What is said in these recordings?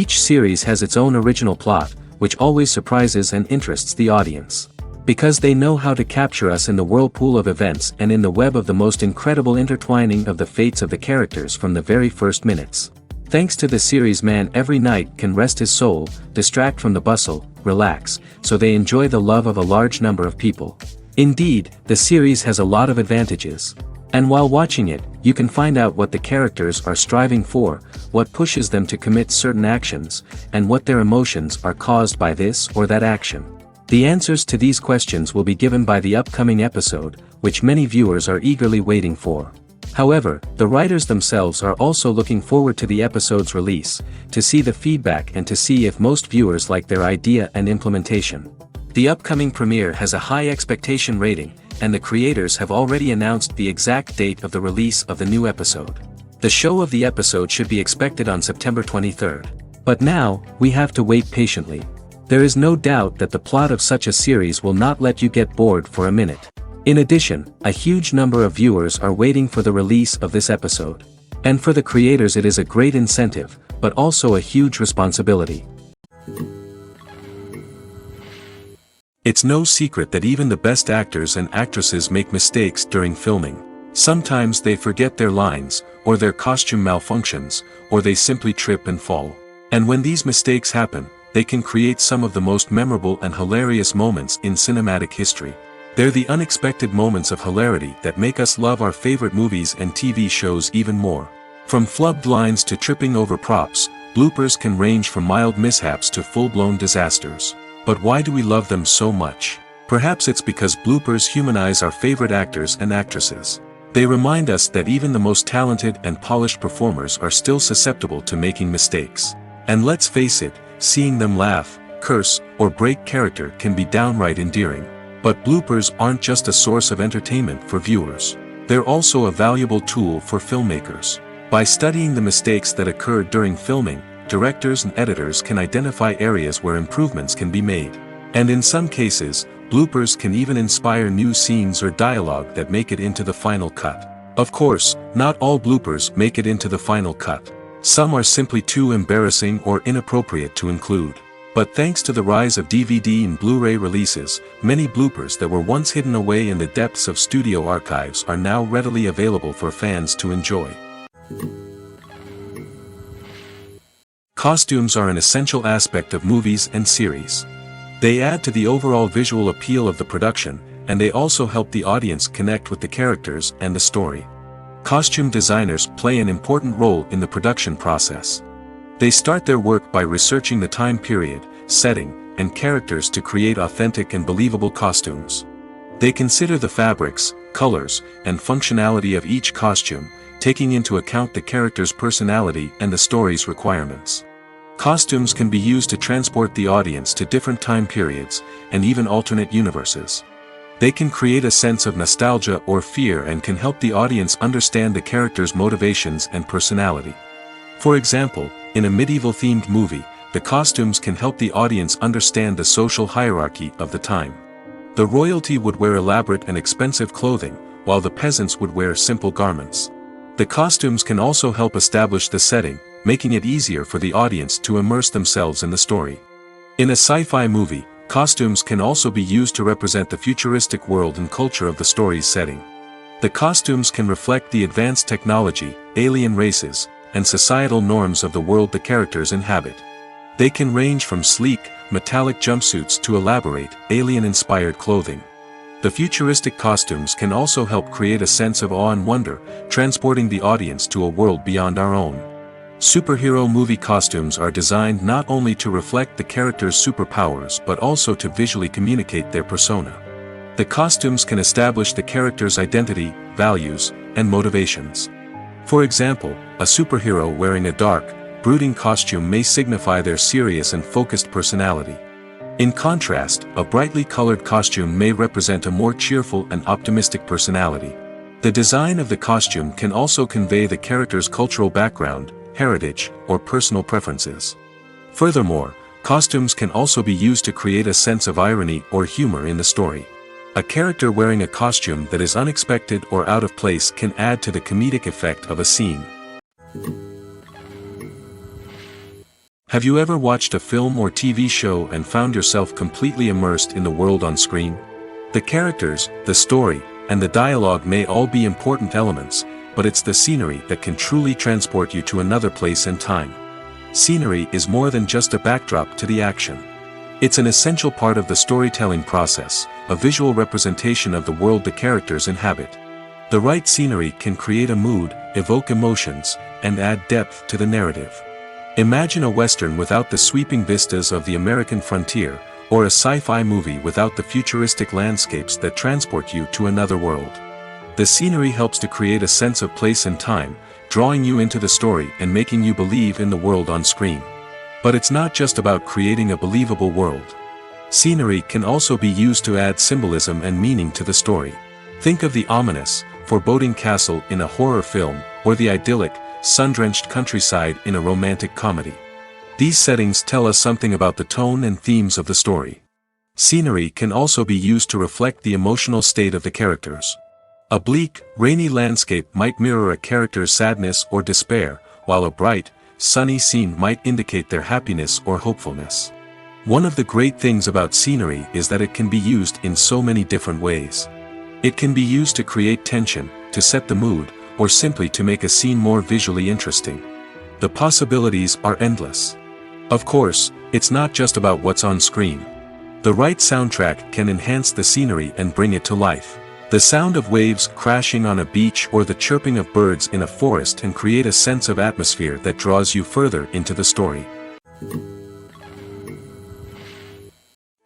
Each series has its own original plot, which always surprises and interests the audience. Because they know how to capture us in the whirlpool of events and in the web of the most incredible intertwining of the fates of the characters from the very first minutes. Thanks to the series, man every night can rest his soul, distract from the bustle, relax, so they enjoy the love of a large number of people. Indeed, the series has a lot of advantages. And while watching it, you can find out what the characters are striving for, what pushes them to commit certain actions, and what their emotions are caused by this or that action. The answers to these questions will be given by the upcoming episode, which many viewers are eagerly waiting for. However, the writers themselves are also looking forward to the episode's release, to see the feedback and to see if most viewers like their idea and implementation. The upcoming premiere has a high expectation rating, and the creators have already announced the exact date of the release of the new episode. The show of the episode should be expected on September 23rd. But now, we have to wait patiently. There is no doubt that the plot of such a series will not let you get bored for a minute. In addition, a huge number of viewers are waiting for the release of this episode. And for the creators it is a great incentive, but also a huge responsibility. It's no secret that even the best actors and actresses make mistakes during filming. Sometimes they forget their lines, or their costume malfunctions, or they simply trip and fall. And when these mistakes happen, they can create some of the most memorable and hilarious moments in cinematic history. They're the unexpected moments of hilarity that make us love our favorite movies and TV shows even more. From flubbed lines to tripping over props, bloopers can range from mild mishaps to full-blown disasters. But why do we love them so much? Perhaps it's because bloopers humanize our favorite actors and actresses. They remind us that even the most talented and polished performers are still susceptible to making mistakes. And let's face it, seeing them laugh, curse, or break character can be downright endearing. But bloopers aren't just a source of entertainment for viewers. They're also a valuable tool for filmmakers. By studying the mistakes that occurred during filming, directors and editors can identify areas where improvements can be made. And in some cases, bloopers can even inspire new scenes or dialogue that make it into the final cut. Of course, not all bloopers make it into the final cut. Some are simply too embarrassing or inappropriate to include. But thanks to the rise of DVD and Blu-ray releases, many bloopers that were once hidden away in the depths of studio archives are now readily available for fans to enjoy. Costumes are an essential aspect of movies and series. They add to the overall visual appeal of the production, and they also help the audience connect with the characters and the story. Costume designers play an important role in the production process. They start their work by researching the time period, setting, and characters to create authentic and believable costumes. They consider the fabrics, colors, and functionality of each costume, taking into account the character's personality and the story's requirements. Costumes can be used to transport the audience to different time periods, and even alternate universes. They can create a sense of nostalgia or fear and can help the audience understand the character's motivations and personality. For example, in a medieval-themed movie, the costumes can help the audience understand the social hierarchy of the time. The royalty would wear elaborate and expensive clothing, while the peasants would wear simple garments. The costumes can also help establish the setting, making it easier for the audience to immerse themselves in the story. In a sci-fi movie, costumes can also be used to represent the futuristic world and culture of the story's setting. The costumes can reflect the advanced technology, alien races, and societal norms of the world the characters inhabit. They can range from sleek, metallic jumpsuits to elaborate, alien-inspired clothing. The futuristic costumes can also help create a sense of awe and wonder, transporting the audience to a world beyond our own. Superhero movie costumes are designed not only to reflect the character's superpowers but also to visually communicate their persona. The costumes can establish the character's identity, values, and motivations. For example, a superhero wearing a dark, brooding costume may signify their serious and focused personality. In contrast, a brightly colored costume may represent a more cheerful and optimistic personality. The design of the costume can also convey the character's cultural background, heritage, or personal preferences. Furthermore, costumes can also be used to create a sense of irony or humor in the story. A character wearing a costume that is unexpected or out of place can add to the comedic effect of a scene. Have you ever watched a film or TV show and found yourself completely immersed in the world on screen? The characters, the story, and the dialogue may all be important elements, but it's the scenery that can truly transport you to another place and time. Scenery is more than just a backdrop to the action. It's an essential part of the storytelling process, a visual representation of the world the characters inhabit. The right scenery can create a mood, evoke emotions, and add depth to the narrative. Imagine a Western without the sweeping vistas of the American frontier, or a sci-fi movie without the futuristic landscapes that transport you to another world. The scenery helps to create a sense of place and time, drawing you into the story and making you believe in the world on screen. But it's not just about creating a believable world. Scenery can also be used to add symbolism and meaning to the story. Think of the ominous, foreboding castle in a horror film, or the idyllic, sun-drenched countryside in a romantic comedy. These settings tell us something about the tone and themes of the story. Scenery can also be used to reflect the emotional state of the characters. A bleak, rainy landscape might mirror a character's sadness or despair, while a bright, sunny scene might indicate their happiness or hopefulness. One of the great things about scenery is that it can be used in so many different ways. It can be used to create tension, to set the mood, or simply to make a scene more visually interesting. The possibilities are endless. Of course, it's not just about what's on screen. The right soundtrack can enhance the scenery and bring it to life. The sound of waves crashing on a beach or the chirping of birds in a forest can create a sense of atmosphere that draws you further into the story.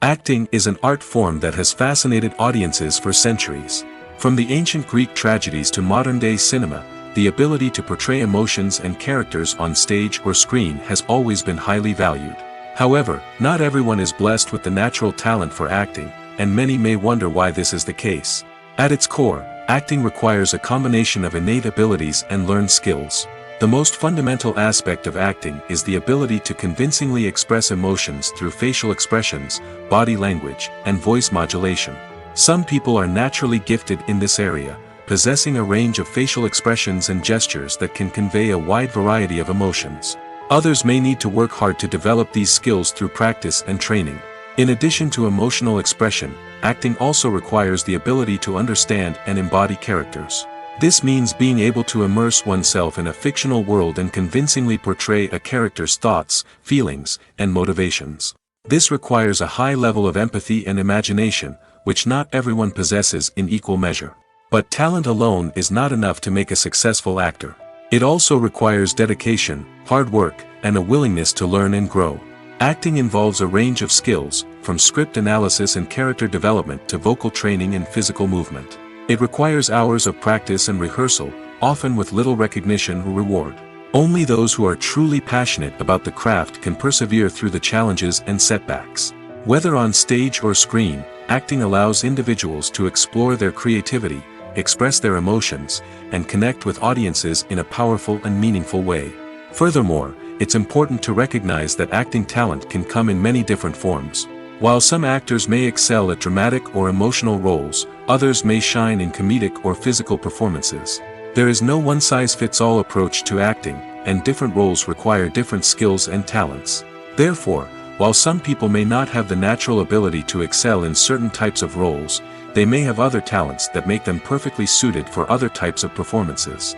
Acting is an art form that has fascinated audiences for centuries. From the ancient Greek tragedies to modern-day cinema, the ability to portray emotions and characters on stage or screen has always been highly valued. However, not everyone is blessed with the natural talent for acting, and many may wonder why this is the case. At its core, acting requires a combination of innate abilities and learned skills. The most fundamental aspect of acting is the ability to convincingly express emotions through facial expressions, body language, and voice modulation. Some people are naturally gifted in this area, possessing a range of facial expressions and gestures that can convey a wide variety of emotions. Others may need to work hard to develop these skills through practice and training. In addition to emotional expression, acting also requires the ability to understand and embody characters. This means being able to immerse oneself in a fictional world and convincingly portray a character's thoughts, feelings, and motivations. This requires a high level of empathy and imagination, which not everyone possesses in equal measure. But talent alone is not enough to make a successful actor. It also requires dedication, hard work, and a willingness to learn and grow. Acting involves a range of skills, from script analysis and character development to vocal training and physical movement. It requires hours of practice and rehearsal, often with little recognition or reward. Only those who are truly passionate about the craft can persevere through the challenges and setbacks. Whether on stage or screen, acting allows individuals to explore their creativity, express their emotions, and connect with audiences in a powerful and meaningful way. Furthermore, it's important to recognize that acting talent can come in many different forms. While some actors may excel at dramatic or emotional roles, others may shine in comedic or physical performances. There is no one-size-fits-all approach to acting, and different roles require different skills and talents. Therefore, while some people may not have the natural ability to excel in certain types of roles, they may have other talents that make them perfectly suited for other types of performances.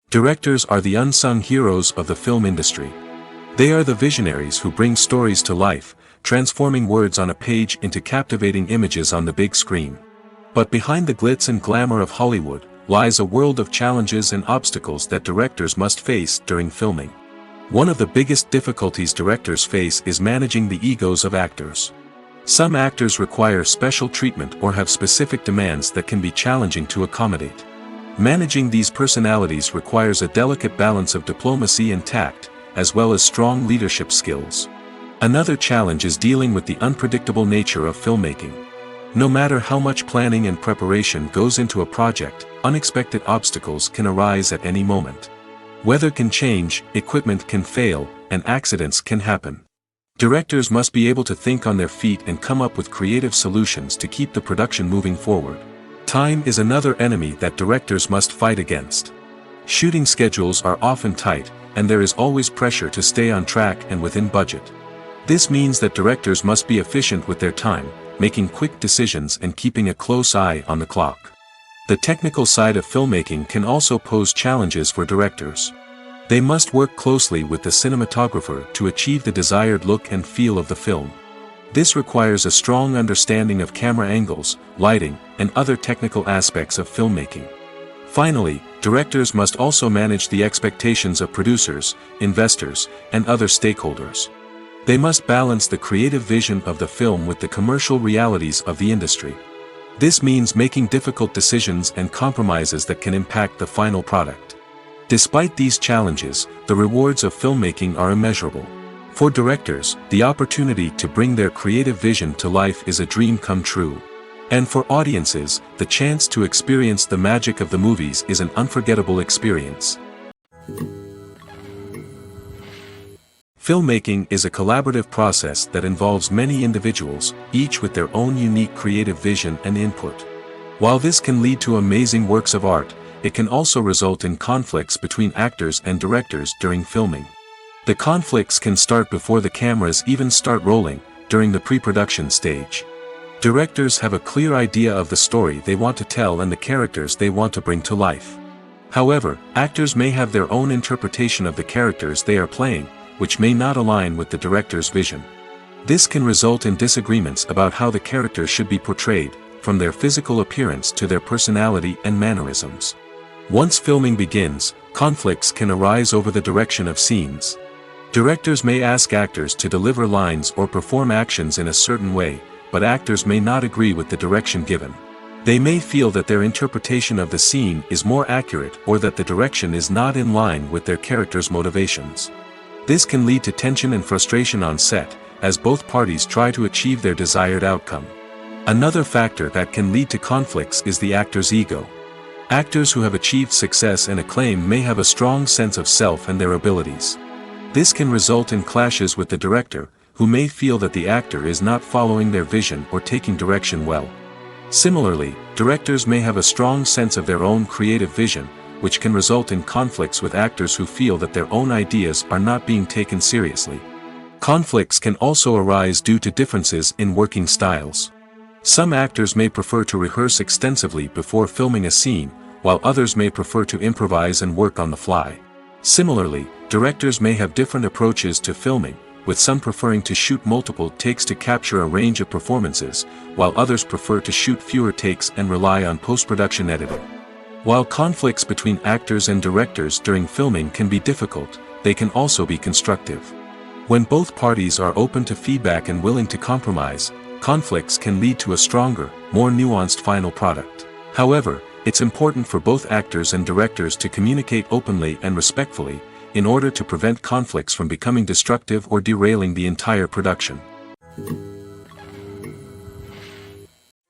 Directors are the unsung heroes of the film industry. They are the visionaries who bring stories to life, transforming words on a page into captivating images on the big screen. But behind the glitz and glamour of Hollywood, lies a world of challenges and obstacles that directors must face during filming. One of the biggest difficulties directors face is managing the egos of actors. Some actors require special treatment or have specific demands that can be challenging to accommodate. Managing these personalities requires a delicate balance of diplomacy and tact, as well as strong leadership skills. Another challenge is dealing with the unpredictable nature of filmmaking. No matter how much planning and preparation goes into a project, unexpected obstacles can arise at any moment. Weather can change, equipment can fail, and accidents can happen. Directors must be able to think on their feet and come up with creative solutions to keep the production moving forward. Time is another enemy that directors must fight against. Shooting schedules are often tight, and there is always pressure to stay on track and within budget. This means that directors must be efficient with their time, making quick decisions and keeping a close eye on the clock. The technical side of filmmaking can also pose challenges for directors. They must work closely with the cinematographer to achieve the desired look and feel of the film. This requires a strong understanding of camera angles, lighting, and other technical aspects of filmmaking. Finally, directors must also manage the expectations of producers, investors, and other stakeholders. They must balance the creative vision of the film with the commercial realities of the industry. This means making difficult decisions and compromises that can impact the final product. Despite these challenges, the rewards of filmmaking are immeasurable. For directors, the opportunity to bring their creative vision to life is a dream come true. And for audiences, the chance to experience the magic of the movies is an unforgettable experience. Filmmaking is a collaborative process that involves many individuals, each with their own unique creative vision and input. While this can lead to amazing works of art, it can also result in conflicts between actors and directors during filming. The conflicts can start before the cameras even start rolling, during the pre-production stage. Directors have a clear idea of the story they want to tell and the characters they want to bring to life. However, actors may have their own interpretation of the characters they are playing, which may not align with the director's vision. This can result in disagreements about how the characters should be portrayed, from their physical appearance to their personality and mannerisms. Once filming begins, conflicts can arise over the direction of scenes. Directors may ask actors to deliver lines or perform actions in a certain way, but actors may not agree with the direction given. They may feel that their interpretation of the scene is more accurate or that the direction is not in line with their character's motivations. This can lead to tension and frustration on set, as both parties try to achieve their desired outcome. Another factor that can lead to conflicts is the actor's ego. Actors who have achieved success and acclaim may have a strong sense of self and their abilities. This can result in clashes with the director, who may feel that the actor is not following their vision or taking direction well. Similarly, directors may have a strong sense of their own creative vision, which can result in conflicts with actors who feel that their own ideas are not being taken seriously. Conflicts can also arise due to differences in working styles. Some actors may prefer to rehearse extensively before filming a scene, while others may prefer to improvise and work on the fly. Similarly, directors may have different approaches to filming, with some preferring to shoot multiple takes to capture a range of performances, while others prefer to shoot fewer takes and rely on post-production editing. While conflicts between actors and directors during filming can be difficult, they can also be constructive. When both parties are open to feedback and willing to compromise, conflicts can lead to a stronger, more nuanced final product. However, it's important for both actors and directors to communicate openly and respectfully, in order to prevent conflicts from becoming destructive or derailing the entire production.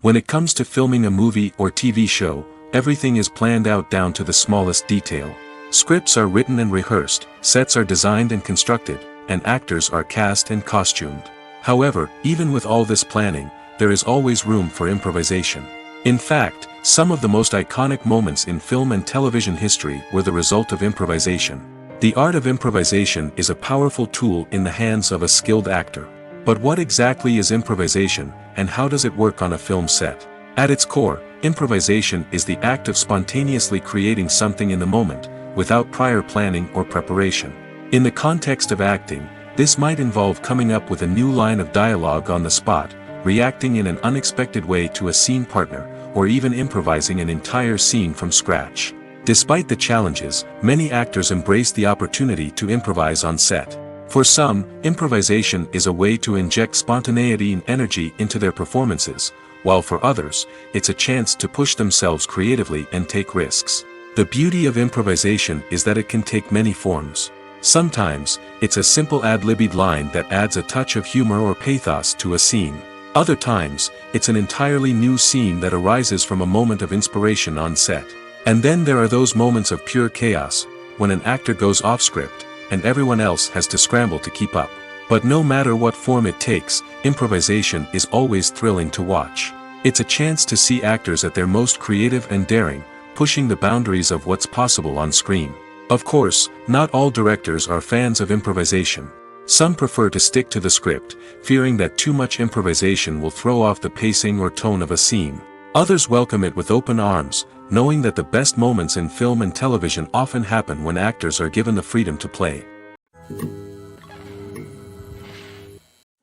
When it comes to filming a movie or TV show, everything is planned out down to the smallest detail. Scripts are written and rehearsed, sets are designed and constructed, and actors are cast and costumed. However, even with all this planning, there is always room for improvisation. In fact, some of the most iconic moments in film and television history were the result of improvisation. The art of improvisation is a powerful tool in the hands of a skilled actor. But what exactly is improvisation, and how does it work on a film set? At its core, improvisation is the act of spontaneously creating something in the moment, without prior planning or preparation. In the context of acting, this might involve coming up with a new line of dialogue on the spot, reacting in an unexpected way to a scene partner, or even improvising an entire scene from scratch. Despite the challenges, many actors embrace the opportunity to improvise on set. For some, improvisation is a way to inject spontaneity and energy into their performances, while for others, it's a chance to push themselves creatively and take risks. The beauty of improvisation is that it can take many forms. Sometimes, it's a simple ad-libbed line that adds a touch of humor or pathos to a scene. Other times, it's an entirely new scene that arises from a moment of inspiration on set. And then there are those moments of pure chaos, when an actor goes off script, and everyone else has to scramble to keep up. But no matter what form it takes, improvisation is always thrilling to watch. It's a chance to see actors at their most creative and daring, pushing the boundaries of what's possible on screen. Of course, not all directors are fans of improvisation. Some prefer to stick to the script, fearing that too much improvisation will throw off the pacing or tone of a scene. Others welcome it with open arms, knowing that the best moments in film and television often happen when actors are given the freedom to play.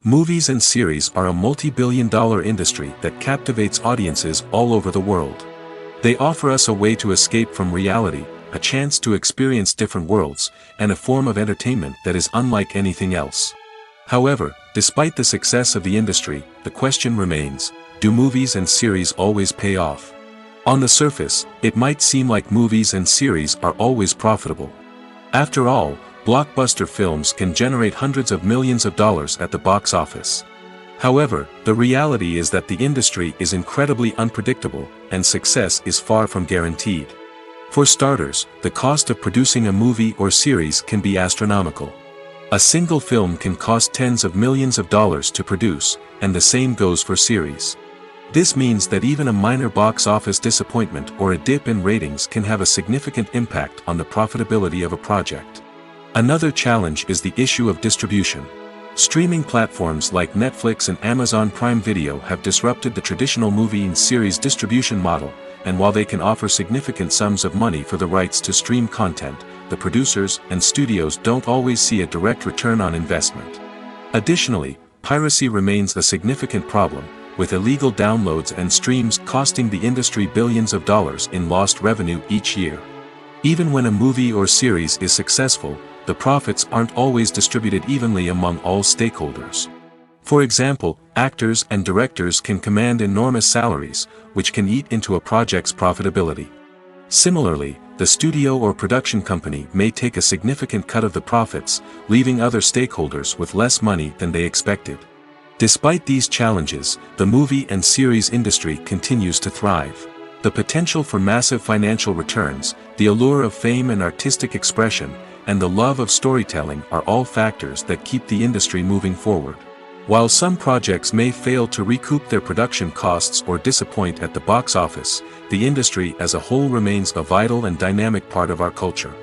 Movies and series are a multi-billion-dollar industry that captivates audiences all over the world. They offer us a way to escape from reality, a chance to experience different worlds, and a form of entertainment that is unlike anything else. However, despite the success of the industry, the question remains, do movies and series always pay off? On the surface, it might seem like movies and series are always profitable. After all, blockbuster films can generate hundreds of millions of dollars at the box office. However, the reality is that the industry is incredibly unpredictable, and success is far from guaranteed. For starters, the cost of producing a movie or series can be astronomical. A single film can cost tens of millions of dollars to produce, and the same goes for series. This means that even a minor box office disappointment or a dip in ratings can have a significant impact on the profitability of a project. Another challenge is the issue of distribution. Streaming platforms like Netflix and Amazon Prime Video have disrupted the traditional movie and series distribution model, and while they can offer significant sums of money for the rights to stream content, the producers and studios don't always see a direct return on investment. Additionally, piracy remains a significant problem, with illegal downloads and streams costing the industry billions of dollars in lost revenue each year. Even when a movie or series is successful, the profits aren't always distributed evenly among all stakeholders. For example, actors and directors can command enormous salaries, which can eat into a project's profitability. Similarly, the studio or production company may take a significant cut of the profits, leaving other stakeholders with less money than they expected. Despite these challenges, the movie and series industry continues to thrive. The potential for massive financial returns, the allure of fame and artistic expression, and the love of storytelling are all factors that keep the industry moving forward. While some projects may fail to recoup their production costs or disappoint at the box office, the industry as a whole remains a vital and dynamic part of our culture.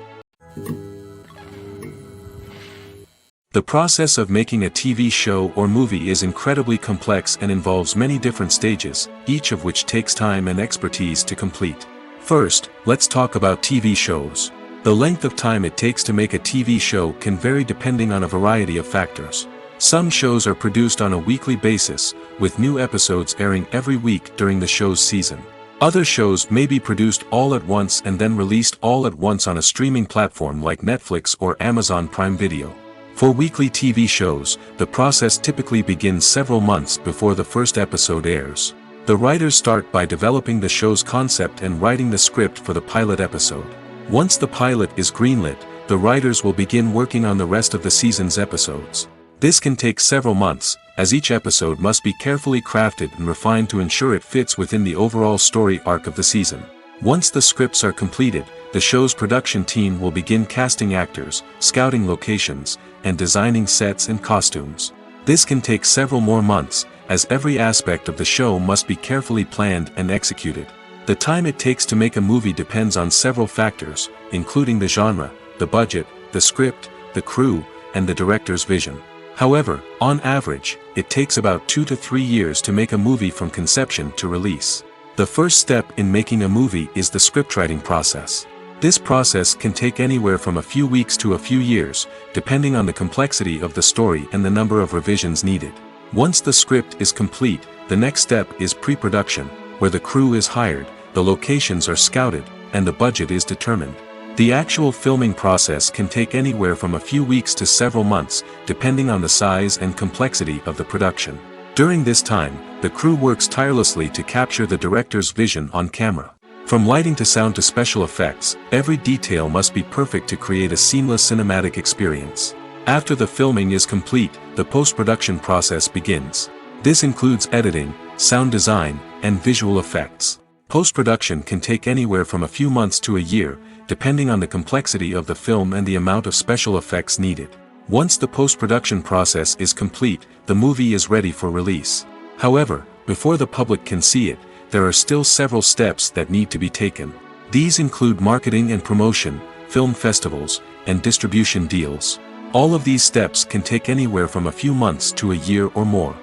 The process of making a TV show or movie is incredibly complex and involves many different stages, each of which takes time and expertise to complete. First, let's talk about TV shows. The length of time it takes to make a TV show can vary depending on a variety of factors. Some shows are produced on a weekly basis, with new episodes airing every week during the show's season. Other shows may be produced all at once and then released all at once on a streaming platform like Netflix or Amazon Prime Video. For weekly TV shows, the process typically begins several months before the first episode airs. The writers start by developing the show's concept and writing the script for the pilot episode. Once the pilot is greenlit, the writers will begin working on the rest of the season's episodes. This can take several months, as each episode must be carefully crafted and refined to ensure it fits within the overall story arc of the season. Once the scripts are completed, the show's production team will begin casting actors, scouting locations, and designing sets and costumes. This can take several more months, as every aspect of the show must be carefully planned and executed. The time it takes to make a movie depends on several factors, including the genre, the budget, the script, the crew, and the director's vision. However, on average, it takes about 2 to 3 years to make a movie from conception to release. The first step in making a movie is the scriptwriting process. This process can take anywhere from a few weeks to a few years, depending on the complexity of the story and the number of revisions needed. Once the script is complete, the next step is pre-production, where the crew is hired, the locations are scouted, and the budget is determined. The actual filming process can take anywhere from a few weeks to several months, depending on the size and complexity of the production. During this time, the crew works tirelessly to capture the director's vision on camera. From lighting to sound to special effects, every detail must be perfect to create a seamless cinematic experience. After the filming is complete, the post-production process begins. This includes editing, sound design, and visual effects. Post-production can take anywhere from a few months to a year, depending on the complexity of the film and the amount of special effects needed. Once the post-production process is complete, the movie is ready for release. However, before the public can see it, there are still several steps that need to be taken. These include marketing and promotion, film festivals, and distribution deals. All of these steps can take anywhere from a few months to a year or more.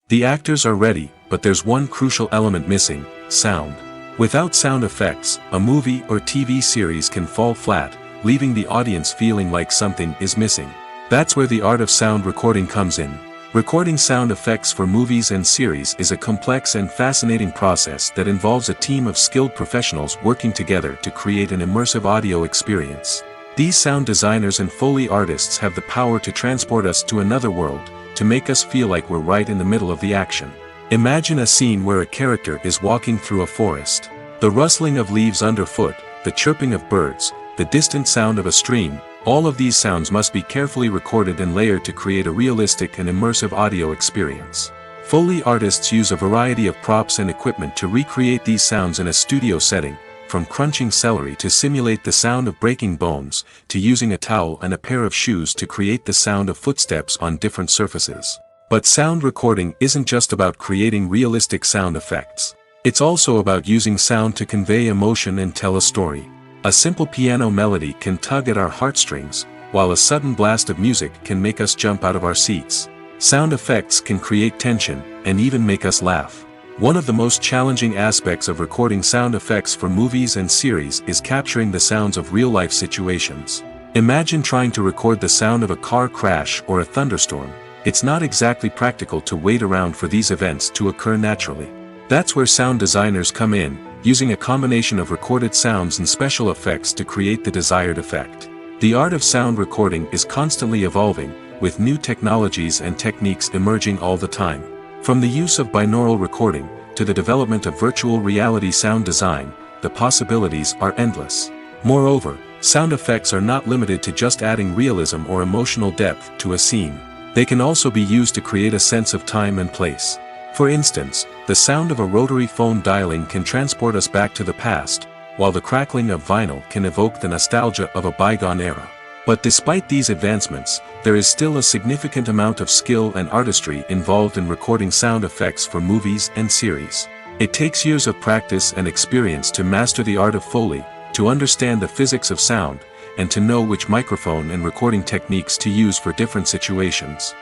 The actors are ready, but there's one crucial element missing: sound. Without sound effects, a movie or TV series can fall flat, leaving the audience feeling like something is missing. That's where the art of sound recording comes in. Recording sound effects for movies and series is a complex and fascinating process that involves a team of skilled professionals working together to create an immersive audio experience. These sound designers and Foley artists have the power to transport us to another world, to make us feel like we're right in the middle of the action. Imagine a scene where a character is walking through a forest. The rustling of leaves underfoot, the chirping of birds, the distant sound of a stream, all of these sounds must be carefully recorded and layered to create a realistic and immersive audio experience. Foley artists use a variety of props and equipment to recreate these sounds in a studio setting, from crunching celery to simulate the sound of breaking bones, to using a towel and a pair of shoes to create the sound of footsteps on different surfaces. But sound recording isn't just about creating realistic sound effects. It's also about using sound to convey emotion and tell a story. A simple piano melody can tug at our heartstrings, while a sudden blast of music can make us jump out of our seats. Sound effects can create tension, and even make us laugh. One of the most challenging aspects of recording sound effects for movies and series is capturing the sounds of real-life situations. Imagine trying to record the sound of a car crash or a thunderstorm. It's not exactly practical to wait around for these events to occur naturally. That's where sound designers come in, using a combination of recorded sounds and special effects to create the desired effect. The art of sound recording is constantly evolving, with new technologies and techniques emerging all the time. From the use of binaural recording, to the development of virtual reality sound design, the possibilities are endless. Moreover, sound effects are not limited to just adding realism or emotional depth to a scene. They can also be used to create a sense of time and place. For instance, the sound of a rotary phone dialing can transport us back to the past, while the crackling of vinyl can evoke the nostalgia of a bygone era. But despite these advancements, there is still a significant amount of skill and artistry involved in recording sound effects for movies and series. It takes years of practice and experience to master the art of Foley, to understand the physics of sound, and to know which microphone and recording techniques to use for different situations.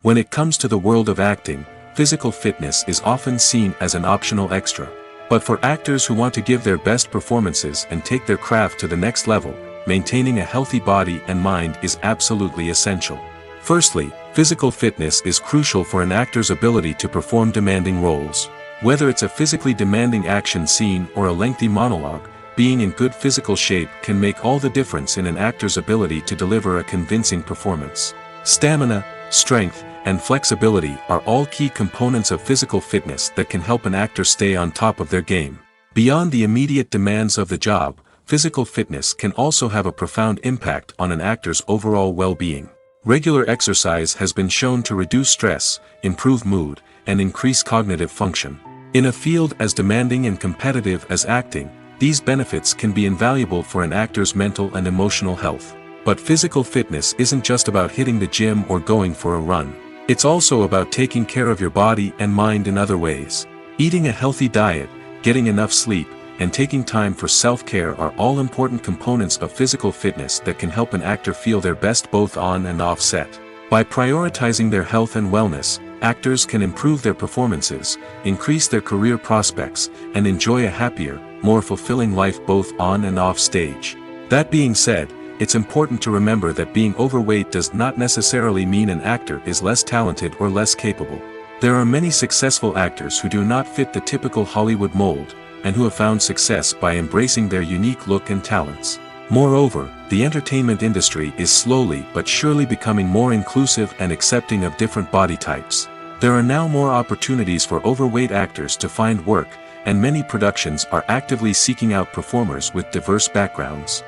When it comes to the world of acting, physical fitness is often seen as an optional extra. But for actors who want to give their best performances and take their craft to the next level, maintaining a healthy body and mind is absolutely essential. Firstly, physical fitness is crucial for an actor's ability to perform demanding roles. Whether it's a physically demanding action scene or a lengthy monologue, being in good physical shape can make all the difference in an actor's ability to deliver a convincing performance. Stamina, strength, and flexibility are all key components of physical fitness that can help an actor stay on top of their game. Beyond the immediate demands of the job, physical fitness can also have a profound impact on an actor's overall well-being. Regular exercise has been shown to reduce stress, improve mood, and increase cognitive function. In a field as demanding and competitive as acting, these benefits can be invaluable for an actor's mental and emotional health. But physical fitness isn't just about hitting the gym or going for a run. It's also about taking care of your body and mind in other ways. Eating a healthy diet, getting enough sleep, and taking time for self-care are all important components of physical fitness that can help an actor feel their best both on and off set. By prioritizing their health and wellness, actors can improve their performances, increase their career prospects, and enjoy a happier, more fulfilling life both on and off stage. That being said, it's important to remember that being overweight does not necessarily mean an actor is less talented or less capable. There are many successful actors who do not fit the typical Hollywood mold, and who have found success by embracing their unique look and talents. Moreover, the entertainment industry is slowly but surely becoming more inclusive and accepting of different body types. There are now more opportunities for overweight actors to find work, and many productions are actively seeking out performers with diverse backgrounds.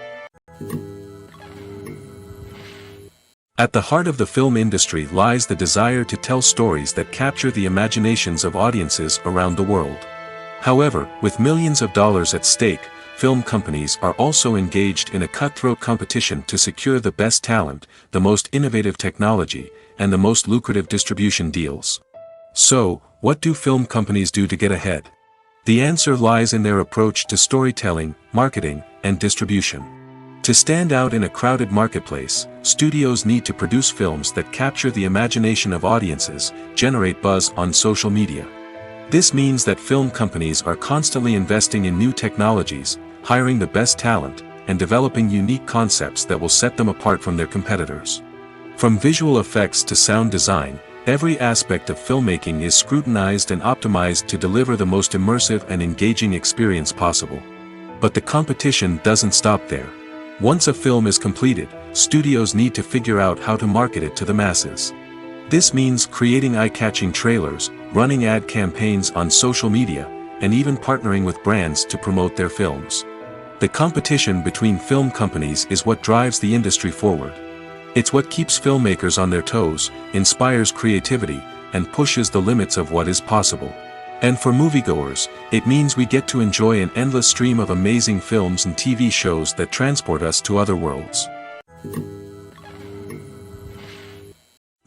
At the heart of the film industry lies the desire to tell stories that capture the imaginations of audiences around the world. However, with millions of dollars at stake, film companies are also engaged in a cutthroat competition to secure the best talent, the most innovative technology, and the most lucrative distribution deals. So, what do film companies do to get ahead? The answer lies in their approach to storytelling, marketing, and distribution. To stand out in a crowded marketplace, studios need to produce films that capture the imagination of audiences, generate buzz on social media. This means that film companies are constantly investing in new technologies, hiring the best talent, and developing unique concepts that will set them apart from their competitors. From visual effects to sound design, every aspect of filmmaking is scrutinized and optimized to deliver the most immersive and engaging experience possible. But the competition doesn't stop there. Once a film is completed, studios need to figure out how to market it to the masses. This means creating eye-catching trailers, running ad campaigns on social media, and even partnering with brands to promote their films. The competition between film companies is what drives the industry forward. It's what keeps filmmakers on their toes, inspires creativity, and pushes the limits of what is possible. And for moviegoers, it means we get to enjoy an endless stream of amazing films and TV shows that transport us to other worlds.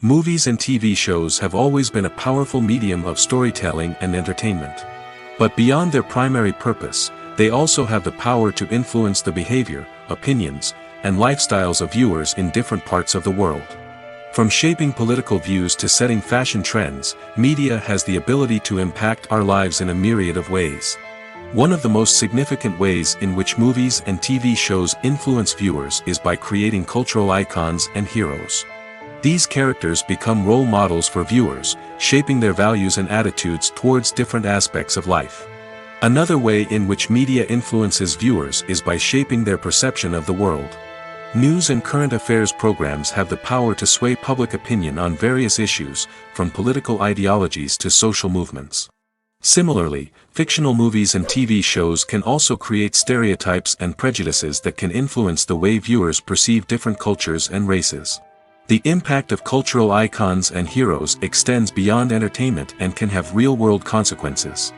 Movies and TV shows have always been a powerful medium of storytelling and entertainment. But beyond their primary purpose, they also have the power to influence the behavior, opinions, and lifestyles of viewers in different parts of the world. From shaping political views to setting fashion trends, media has the ability to impact our lives in a myriad of ways. One of the most significant ways in which movies and TV shows influence viewers is by creating cultural icons and heroes. These characters become role models for viewers, shaping their values and attitudes towards different aspects of life. Another way in which media influences viewers is by shaping their perception of the world. News and current affairs programs have the power to sway public opinion on various issues, from political ideologies to social movements. Similarly, fictional movies and TV shows can also create stereotypes and prejudices that can influence the way viewers perceive different cultures and races. The impact of cultural icons and heroes extends beyond entertainment and can have real-world consequences.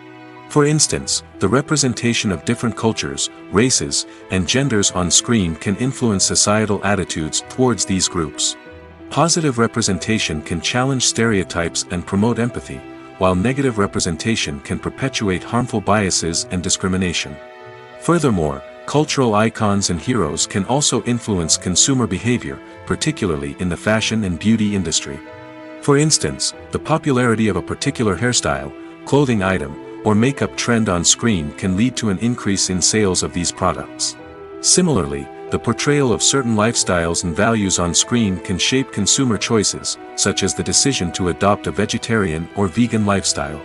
For instance, the representation of different cultures, races, and genders on screen can influence societal attitudes towards these groups. Positive representation can challenge stereotypes and promote empathy, while negative representation can perpetuate harmful biases and discrimination. Furthermore, cultural icons and heroes can also influence consumer behavior, particularly in the fashion and beauty industry. For instance, the popularity of a particular hairstyle, clothing item, or makeup trend on screen can lead to an increase in sales of these products. Similarly, the portrayal of certain lifestyles and values on screen can shape consumer choices, such as the decision to adopt a vegetarian or vegan lifestyle.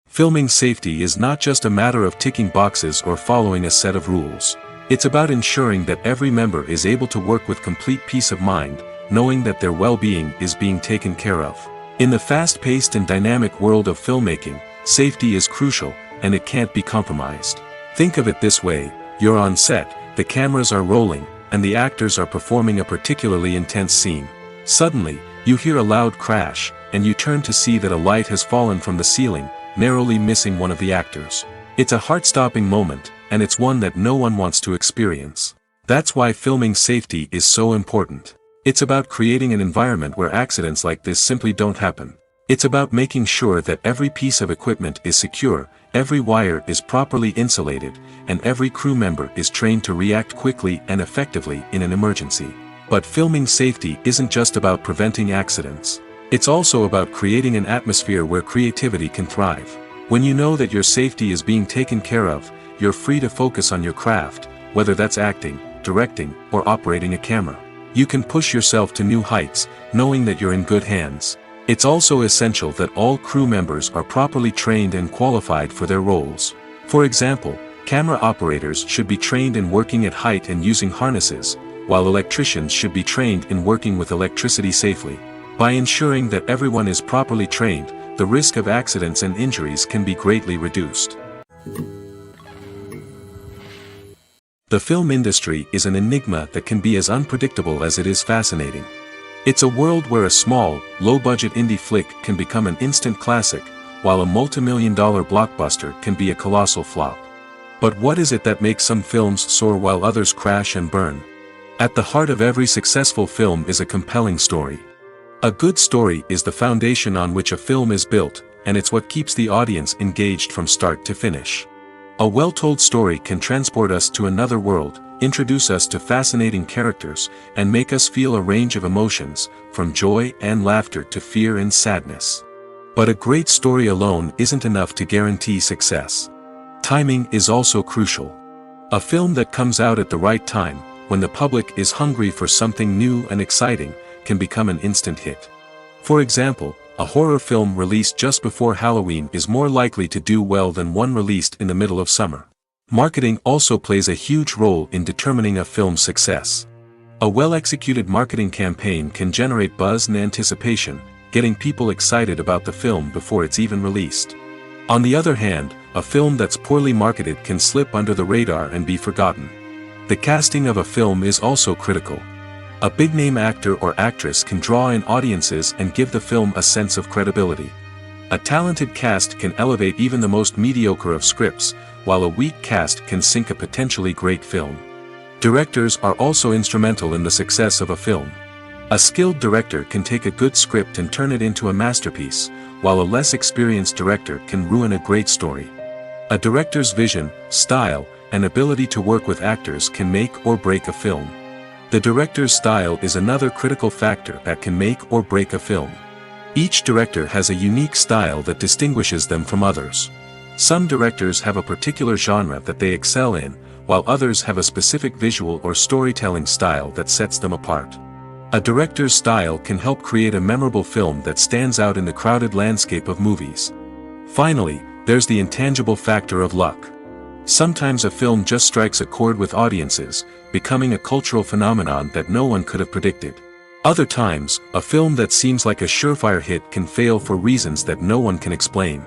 Filming safety is not just a matter of ticking boxes or following a set of rules. It's about ensuring that every member is able to work with complete peace of mind, knowing that their well-being is being taken care of. In the fast-paced and dynamic world of filmmaking, safety is crucial, and it can't be compromised. Think of it this way: you're on set, the cameras are rolling, and the actors are performing a particularly intense scene. Suddenly, you hear a loud crash, and you turn to see that a light has fallen from the ceiling, narrowly missing one of the actors. It's a heart-stopping moment, and it's one that no one wants to experience. That's why filming safety is so important. It's about creating an environment where accidents like this simply don't happen. It's about making sure that every piece of equipment is secure, every wire is properly insulated, and every crew member is trained to react quickly and effectively in an emergency. But filming safety isn't just about preventing accidents. It's also about creating an atmosphere where creativity can thrive. When you know that your safety is being taken care of, you're free to focus on your craft, whether that's acting, directing, or operating a camera. You can push yourself to new heights, knowing that you're in good hands. It's also essential that all crew members are properly trained and qualified for their roles. For example, camera operators should be trained in working at height and using harnesses, while electricians should be trained in working with electricity safely. By ensuring that everyone is properly trained, the risk of accidents and injuries can be greatly reduced. The film industry is an enigma that can be as unpredictable as it is fascinating. It's a world where a small, low-budget indie flick can become an instant classic, while a multi-million-dollar blockbuster can be a colossal flop. But what is it that makes some films soar while others crash and burn? At the heart of every successful film is a compelling story. A good story is the foundation on which a film is built, and it's what keeps the audience engaged from start to finish. A well-told story can transport us to another world, introduce us to fascinating characters, and make us feel a range of emotions, from joy and laughter to fear and sadness. But a great story alone isn't enough to guarantee success. Timing is also crucial. A film that comes out at the right time, when the public is hungry for something new and exciting, can become an instant hit. For example, a horror film released just before Halloween is more likely to do well than one released in the middle of summer. Marketing also plays a huge role in determining a film's success. A well-executed marketing campaign can generate buzz and anticipation, getting people excited about the film before it's even released. On the other hand, a film that's poorly marketed can slip under the radar and be forgotten. The casting of a film is also critical. A big-name actor or actress can draw in audiences and give the film a sense of credibility. A talented cast can elevate even the most mediocre of scripts, while a weak cast can sink a potentially great film. Directors are also instrumental in the success of a film. A skilled director can take a good script and turn it into a masterpiece, while a less experienced director can ruin a great story. A director's vision, style, and ability to work with actors can make or break a film. The director's style is another critical factor that can make or break a film. Each director has a unique style that distinguishes them from others. Some directors have a particular genre that they excel in, while others have a specific visual or storytelling style that sets them apart. A director's style can help create a memorable film that stands out in the crowded landscape of movies. Finally, there's the intangible factor of luck. Sometimes a film just strikes a chord with audiences, becoming a cultural phenomenon that no one could have predicted. Other times, a film that seems like a surefire hit can fail for reasons that no one can explain.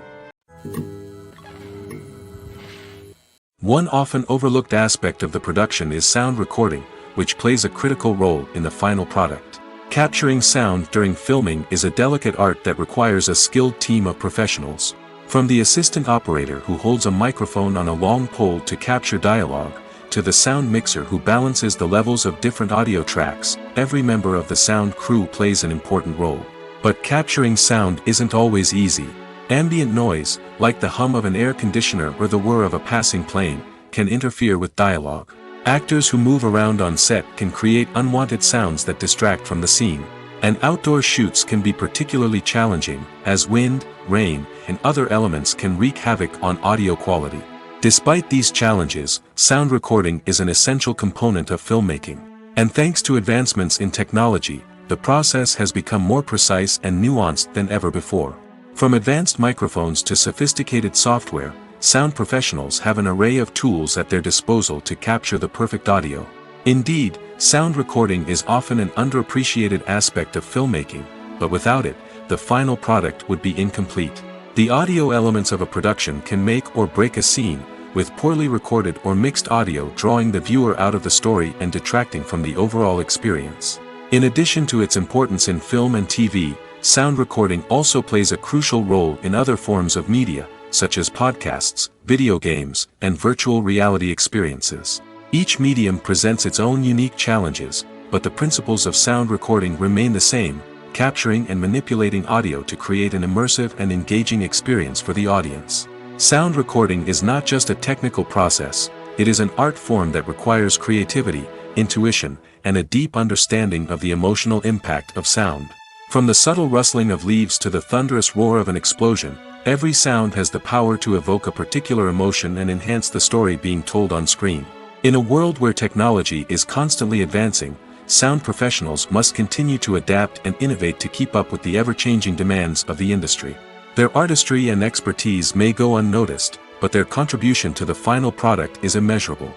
One often overlooked aspect of the production is sound recording, which plays a critical role in the final product. Capturing sound during filming is a delicate art that requires a skilled team of professionals. From the assistant operator who holds a microphone on a long pole to capture dialogue, to the sound mixer who balances the levels of different audio tracks, every member of the sound crew plays an important role. But capturing sound isn't always easy. Ambient noise, like the hum of an air conditioner or the whir of a passing plane, can interfere with dialogue. Actors who move around on set can create unwanted sounds that distract from the scene. And outdoor shoots can be particularly challenging, as wind, rain, and other elements can wreak havoc on audio quality. Despite these challenges, sound recording is an essential component of filmmaking. And thanks to advancements in technology, the process has become more precise and nuanced than ever before. From advanced microphones to sophisticated software, sound professionals have an array of tools at their disposal to capture the perfect audio. Indeed, sound recording is often an underappreciated aspect of filmmaking, but without it, the final product would be incomplete. The audio elements of a production can make or break a scene, with poorly recorded or mixed audio drawing the viewer out of the story and detracting from the overall experience. In addition to its importance in film and TV, sound recording also plays a crucial role in other forms of media, such as podcasts, video games, and virtual reality experiences. Each medium presents its own unique challenges, but the principles of sound recording remain the same, capturing and manipulating audio to create an immersive and engaging experience for the audience. Sound recording is not just a technical process, it is an art form that requires creativity, intuition, and a deep understanding of the emotional impact of sound. From the subtle rustling of leaves to the thunderous roar of an explosion, every sound has the power to evoke a particular emotion and enhance the story being told on screen. In a world where technology is constantly advancing, sound professionals must continue to adapt and innovate to keep up with the ever-changing demands of the industry. Their artistry and expertise may go unnoticed, but their contribution to the final product is immeasurable.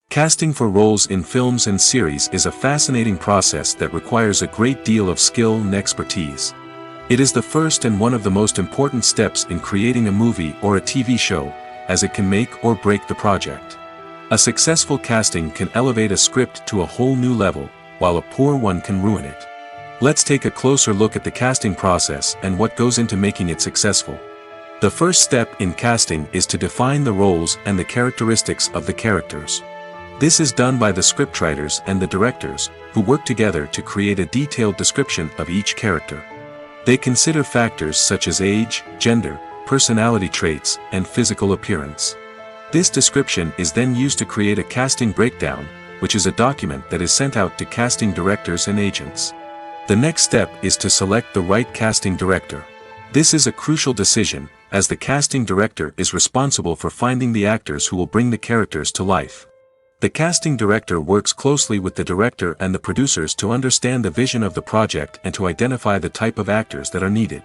Casting for roles in films and series is a fascinating process that requires a great deal of skill and expertise. It is the first and one of the most important steps in creating a movie or a TV show, as it can make or break the project. A successful casting can elevate a script to a whole new level, while a poor one can ruin it. Let's take a closer look at the casting process and what goes into making it successful. The first step in casting is to define the roles and the characteristics of the characters. This is done by the scriptwriters and the directors, who work together to create a detailed description of each character. They consider factors such as age, gender, personality traits, and physical appearance. This description is then used to create a casting breakdown, which is a document that is sent out to casting directors and agents. The next step is to select the right casting director. This is a crucial decision, as the casting director is responsible for finding the actors who will bring the characters to life. The casting director works closely with the director and the producers to understand the vision of the project and to identify the type of actors that are needed.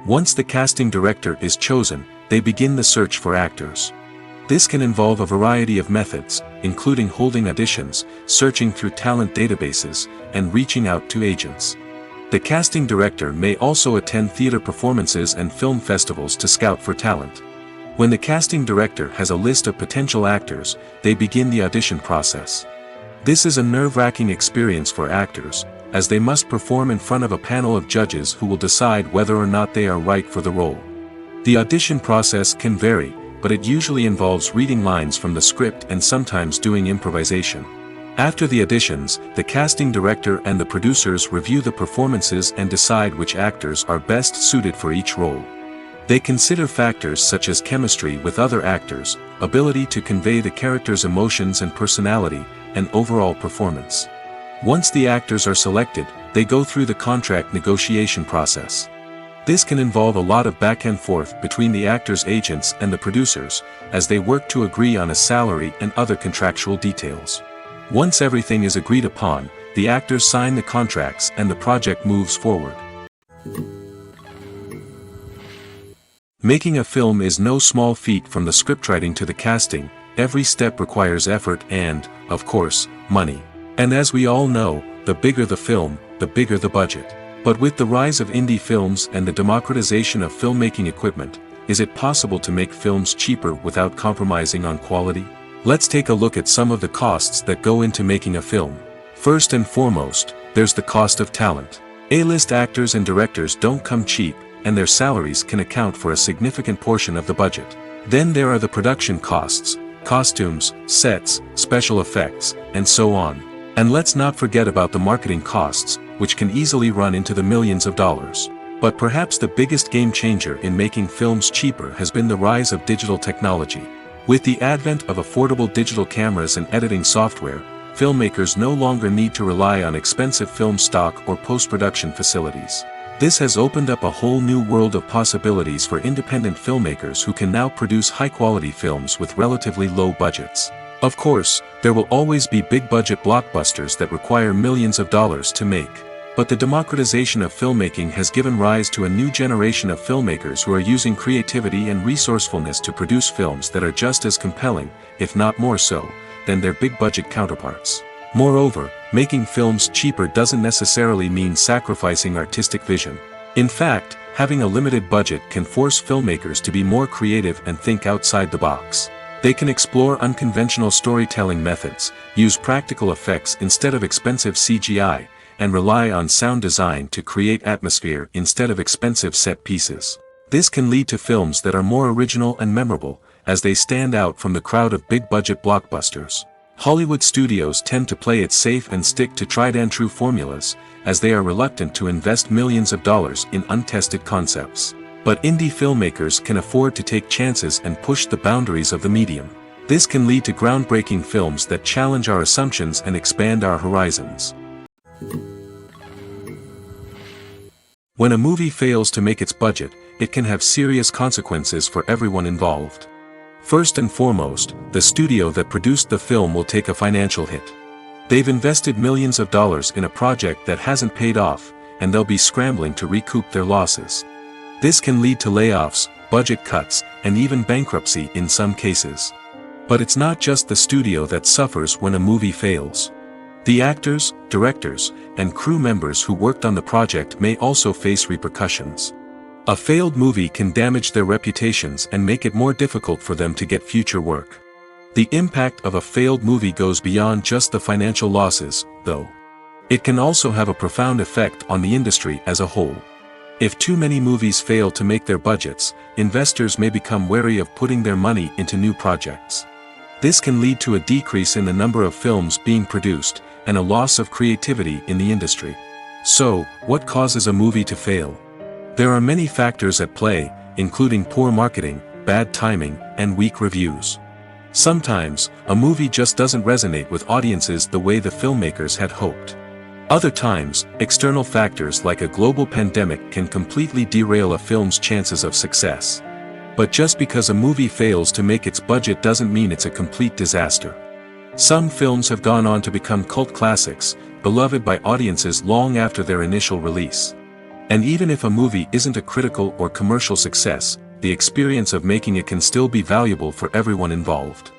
Once the casting director is chosen, they begin the search for actors. This can involve a variety of methods, including holding auditions, searching through talent databases, and reaching out to agents. The casting director may also attend theater performances and film festivals to scout for talent. When the casting director has a list of potential actors, they begin the audition process. This is a nerve-wracking experience for actors, as they must perform in front of a panel of judges who will decide whether or not they are right for the role. The audition process can vary, but it usually involves reading lines from the script and sometimes doing improvisation. After the auditions, the casting director and the producers review the performances and decide which actors are best suited for each role. They consider factors such as chemistry with other actors, ability to convey the character's emotions and personality, and overall performance. Once the actors are selected, they go through the contract negotiation process. This can involve a lot of back and forth between the actors' agents and the producers, as they work to agree on a salary and other contractual details. Once everything is agreed upon, the actors sign the contracts and the project moves forward. Making a film is no small feat. From the scriptwriting to the casting, every step requires effort and, of course, money. And as we all know, the bigger the film, the bigger the budget. But with the rise of indie films and the democratization of filmmaking equipment, is it possible to make films cheaper without compromising on quality? Let's take a look at some of the costs that go into making a film. First and foremost, there's the cost of talent. A-list actors and directors don't come cheap, and their salaries can account for a significant portion of the budget. Then there are the production costs, costumes, sets, special effects, and so on. And let's not forget about the marketing costs, which can easily run into the millions of dollars. But perhaps the biggest game changer in making films cheaper has been the rise of digital technology. With the advent of affordable digital cameras and editing software, filmmakers no longer need to rely on expensive film stock or post-production facilities. This has opened up a whole new world of possibilities for independent filmmakers who can now produce high-quality films with relatively low budgets. Of course, there will always be big-budget blockbusters that require millions of dollars to make. But the democratization of filmmaking has given rise to a new generation of filmmakers who are using creativity and resourcefulness to produce films that are just as compelling, if not more so, than their big-budget counterparts. Moreover, making films cheaper doesn't necessarily mean sacrificing artistic vision. In fact, having a limited budget can force filmmakers to be more creative and think outside the box. They can explore unconventional storytelling methods, use practical effects instead of expensive CGI, and rely on sound design to create atmosphere instead of expensive set pieces. This can lead to films that are more original and memorable, as they stand out from the crowd of big-budget blockbusters. Hollywood studios tend to play it safe and stick to tried-and-true formulas, as they are reluctant to invest millions of dollars in untested concepts. But indie filmmakers can afford to take chances and push the boundaries of the medium. This can lead to groundbreaking films that challenge our assumptions and expand our horizons. When a movie fails to make its budget, it can have serious consequences for everyone involved. First and foremost, the studio that produced the film will take a financial hit. They've invested millions of dollars in a project that hasn't paid off, and they'll be scrambling to recoup their losses. This can lead to layoffs, budget cuts, and even bankruptcy in some cases. But it's not just the studio that suffers when a movie fails. The actors, directors, and crew members who worked on the project may also face repercussions. A failed movie can damage their reputations and make it more difficult for them to get future work. The impact of a failed movie goes beyond just the financial losses, though. It can also have a profound effect on the industry as a whole. If too many movies fail to make their budgets, investors may become wary of putting their money into new projects. This can lead to a decrease in the number of films being produced, and a loss of creativity in the industry. So, what causes a movie to fail? There are many factors at play, including poor marketing, bad timing, and weak reviews. Sometimes, a movie just doesn't resonate with audiences the way the filmmakers had hoped. Other times, external factors like a global pandemic can completely derail a film's chances of success. But just because a movie fails to make its budget doesn't mean it's a complete disaster. Some films have gone on to become cult classics, beloved by audiences long after their initial release. And even if a movie isn't a critical or commercial success, the experience of making it can still be valuable for everyone involved.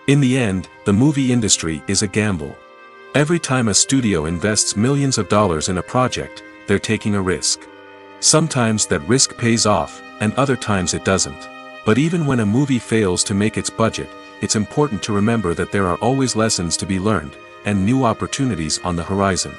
In the end, the movie industry is a gamble. Every time a studio invests millions of dollars in a project, they're taking a risk. Sometimes that risk pays off, and other times it doesn't. But even when a movie fails to make its budget, it's important to remember that there are always lessons to be learned, and new opportunities on the horizon.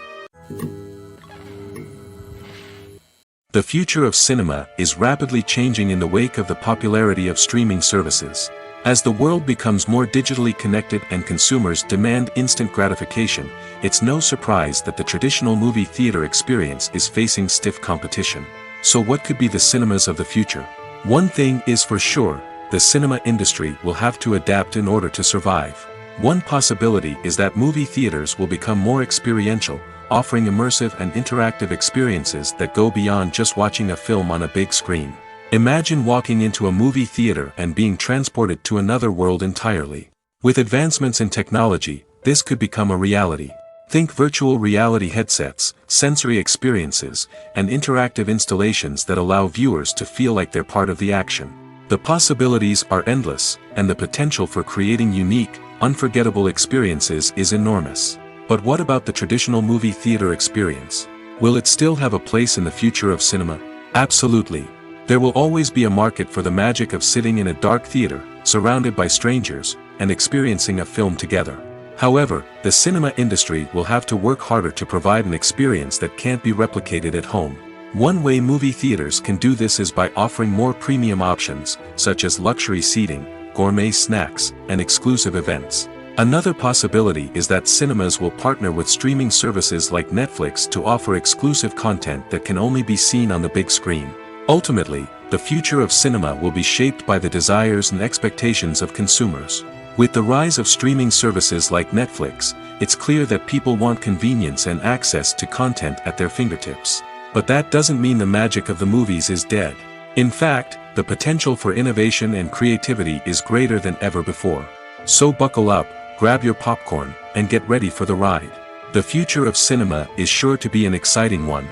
The future of cinema is rapidly changing in the wake of the popularity of streaming services. As the world becomes more digitally connected and consumers demand instant gratification, it's no surprise that the traditional movie theater experience is facing stiff competition. So what could be the cinemas of the future? One thing is for sure, the cinema industry will have to adapt in order to survive. One possibility is that movie theaters will become more experiential, offering immersive and interactive experiences that go beyond just watching a film on a big screen. Imagine walking into a movie theater and being transported to another world entirely. With advancements in technology, this could become a reality. Think virtual reality headsets, sensory experiences, and interactive installations that allow viewers to feel like they're part of the action. The possibilities are endless, and the potential for creating unique, unforgettable experiences is enormous. But what about the traditional movie theater experience? Will it still have a place in the future of cinema? Absolutely. There will always be a market for the magic of sitting in a dark theater, surrounded by strangers, and experiencing a film together. However, the cinema industry will have to work harder to provide an experience that can't be replicated at home. One way movie theaters can do this is by offering more premium options, such as luxury seating, gourmet snacks, and exclusive events. Another possibility is that cinemas will partner with streaming services like Netflix to offer exclusive content that can only be seen on the big screen. Ultimately, the future of cinema will be shaped by the desires and expectations of consumers. With the rise of streaming services like Netflix, it's clear that people want convenience and access to content at their fingertips. But that doesn't mean the magic of the movies is dead. In fact, the potential for innovation and creativity is greater than ever before. So buckle up, grab your popcorn, and get ready for the ride. The future of cinema is sure to be an exciting one.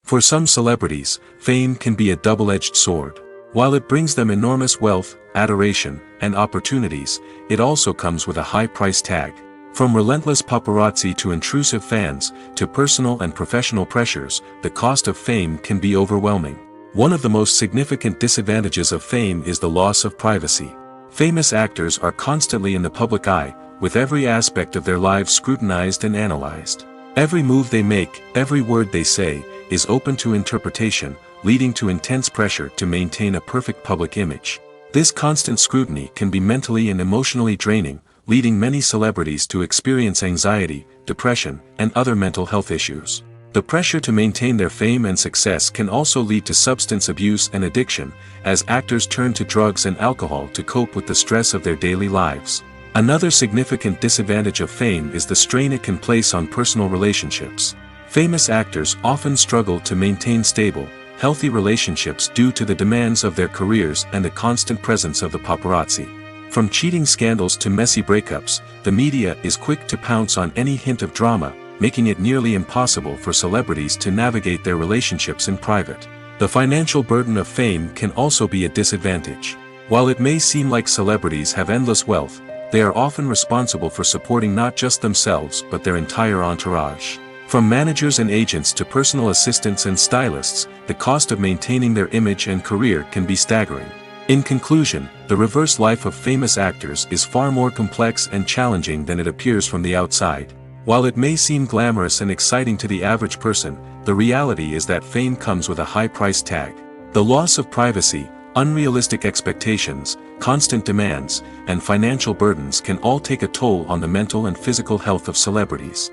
For some celebrities, fame can be a double-edged sword. While it brings them enormous wealth, adoration, and opportunities, it also comes with a high price tag. From relentless paparazzi to intrusive fans, to personal and professional pressures, the cost of fame can be overwhelming. One of the most significant disadvantages of fame is the loss of privacy. Famous actors are constantly in the public eye, with every aspect of their lives scrutinized and analyzed. Every move they make, every word they say, is open to interpretation, leading to intense pressure to maintain a perfect public image. This constant scrutiny can be mentally and emotionally draining, leading many celebrities to experience anxiety, depression, and other mental health issues. The pressure to maintain their fame and success can also lead to substance abuse and addiction, as actors turn to drugs and alcohol to cope with the stress of their daily lives. Another significant disadvantage of fame is the strain it can place on personal relationships. Famous actors often struggle to maintain stable, healthy relationships due to the demands of their careers and the constant presence of the paparazzi. From cheating scandals to messy breakups, the media is quick to pounce on any hint of drama, making it nearly impossible for celebrities to navigate their relationships in private. The financial burden of fame can also be a disadvantage. While it may seem like celebrities have endless wealth, they are often responsible for supporting not just themselves but their entire entourage. From managers and agents to personal assistants and stylists, the cost of maintaining their image and career can be staggering. In conclusion, the reverse life of famous actors is far more complex and challenging than it appears from the outside. While it may seem glamorous and exciting to the average person, the reality is that fame comes with a high price tag. The loss of privacy, unrealistic expectations, constant demands, and financial burdens can all take a toll on the mental and physical health of celebrities.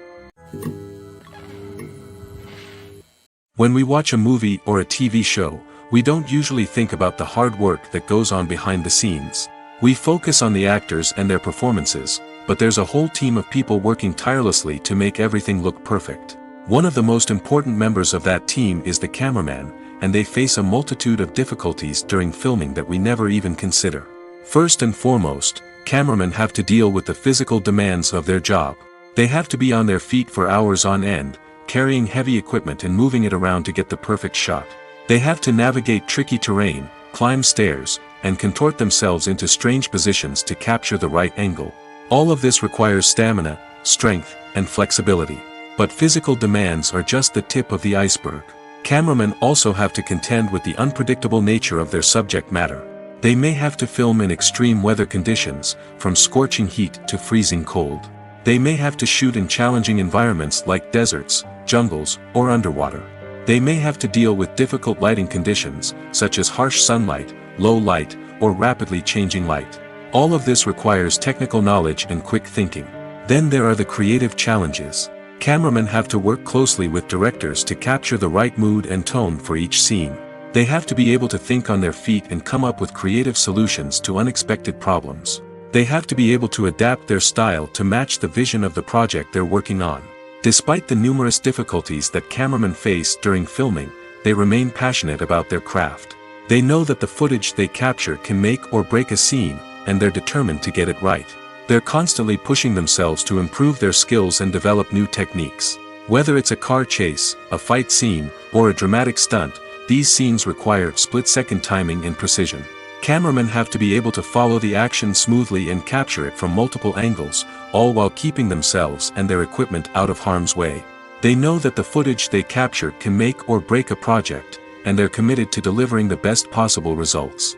When we watch a movie or a TV show, we don't usually think about the hard work that goes on behind the scenes. We focus on the actors and their performances, but there's a whole team of people working tirelessly to make everything look perfect. One of the most important members of that team is the cameraman, and they face a multitude of difficulties during filming that we never even consider. First and foremost, cameramen have to deal with the physical demands of their job. They have to be on their feet for hours on end, carrying heavy equipment and moving it around to get the perfect shot. They have to navigate tricky terrain, climb stairs, and contort themselves into strange positions to capture the right angle. All of this requires stamina, strength, and flexibility. But physical demands are just the tip of the iceberg. Cameramen also have to contend with the unpredictable nature of their subject matter. They may have to film in extreme weather conditions, from scorching heat to freezing cold. They may have to shoot in challenging environments like deserts, jungles, or underwater. They may have to deal with difficult lighting conditions, such as harsh sunlight, low light, or rapidly changing light. All of this requires technical knowledge and quick thinking. Then there are the creative challenges. Cameramen have to work closely with directors to capture the right mood and tone for each scene. They have to be able to think on their feet and come up with creative solutions to unexpected problems. They have to be able to adapt their style to match the vision of the project they're working on. Despite the numerous difficulties that cameramen face during filming, they remain passionate about their craft. They know that the footage they capture can make or break a scene, and they're determined to get it right. They're constantly pushing themselves to improve their skills and develop new techniques. Whether it's a car chase, a fight scene, or a dramatic stunt, these scenes require split-second timing and precision. Cameramen have to be able to follow the action smoothly and capture it from multiple angles, all while keeping themselves and their equipment out of harm's way. They know that the footage they capture can make or break a project, and they're committed to delivering the best possible results.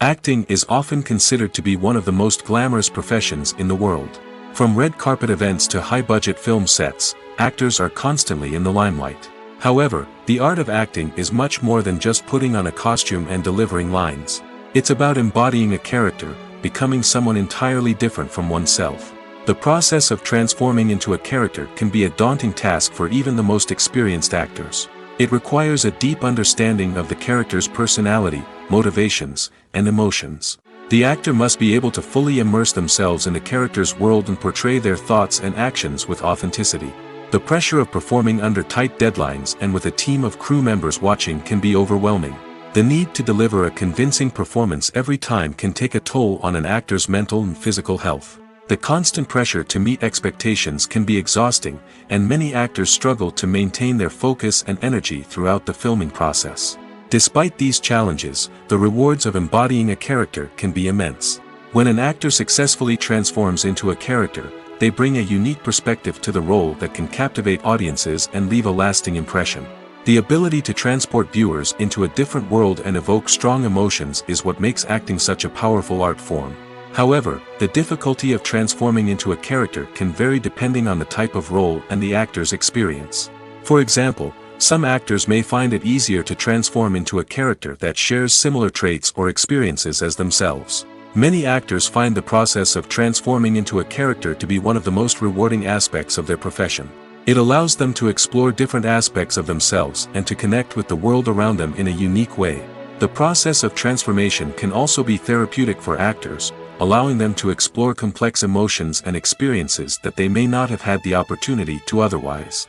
Acting is often considered to be one of the most glamorous professions in the world. From red carpet events to high-budget film sets, actors are constantly in the limelight. However, the art of acting is much more than just putting on a costume and delivering lines. It's about embodying a character, becoming someone entirely different from oneself. The process of transforming into a character can be a daunting task for even the most experienced actors. It requires a deep understanding of the character's personality, motivations, and emotions. The actor must be able to fully immerse themselves in the character's world and portray their thoughts and actions with authenticity. The pressure of performing under tight deadlines and with a team of crew members watching can be overwhelming. The need to deliver a convincing performance every time can take a toll on an actor's mental and physical health. The constant pressure to meet expectations can be exhausting, and many actors struggle to maintain their focus and energy throughout the filming process. Despite these challenges, the rewards of embodying a character can be immense. When an actor successfully transforms into a character, they bring a unique perspective to the role that can captivate audiences and leave a lasting impression. The ability to transport viewers into a different world and evoke strong emotions is what makes acting such a powerful art form. However, the difficulty of transforming into a character can vary depending on the type of role and the actor's experience. For example, some actors may find it easier to transform into a character that shares similar traits or experiences as themselves. Many actors find the process of transforming into a character to be one of the most rewarding aspects of their profession. It allows them to explore different aspects of themselves and to connect with the world around them in a unique way. The process of transformation can also be therapeutic for actors, allowing them to explore complex emotions and experiences that they may not have had the opportunity to otherwise.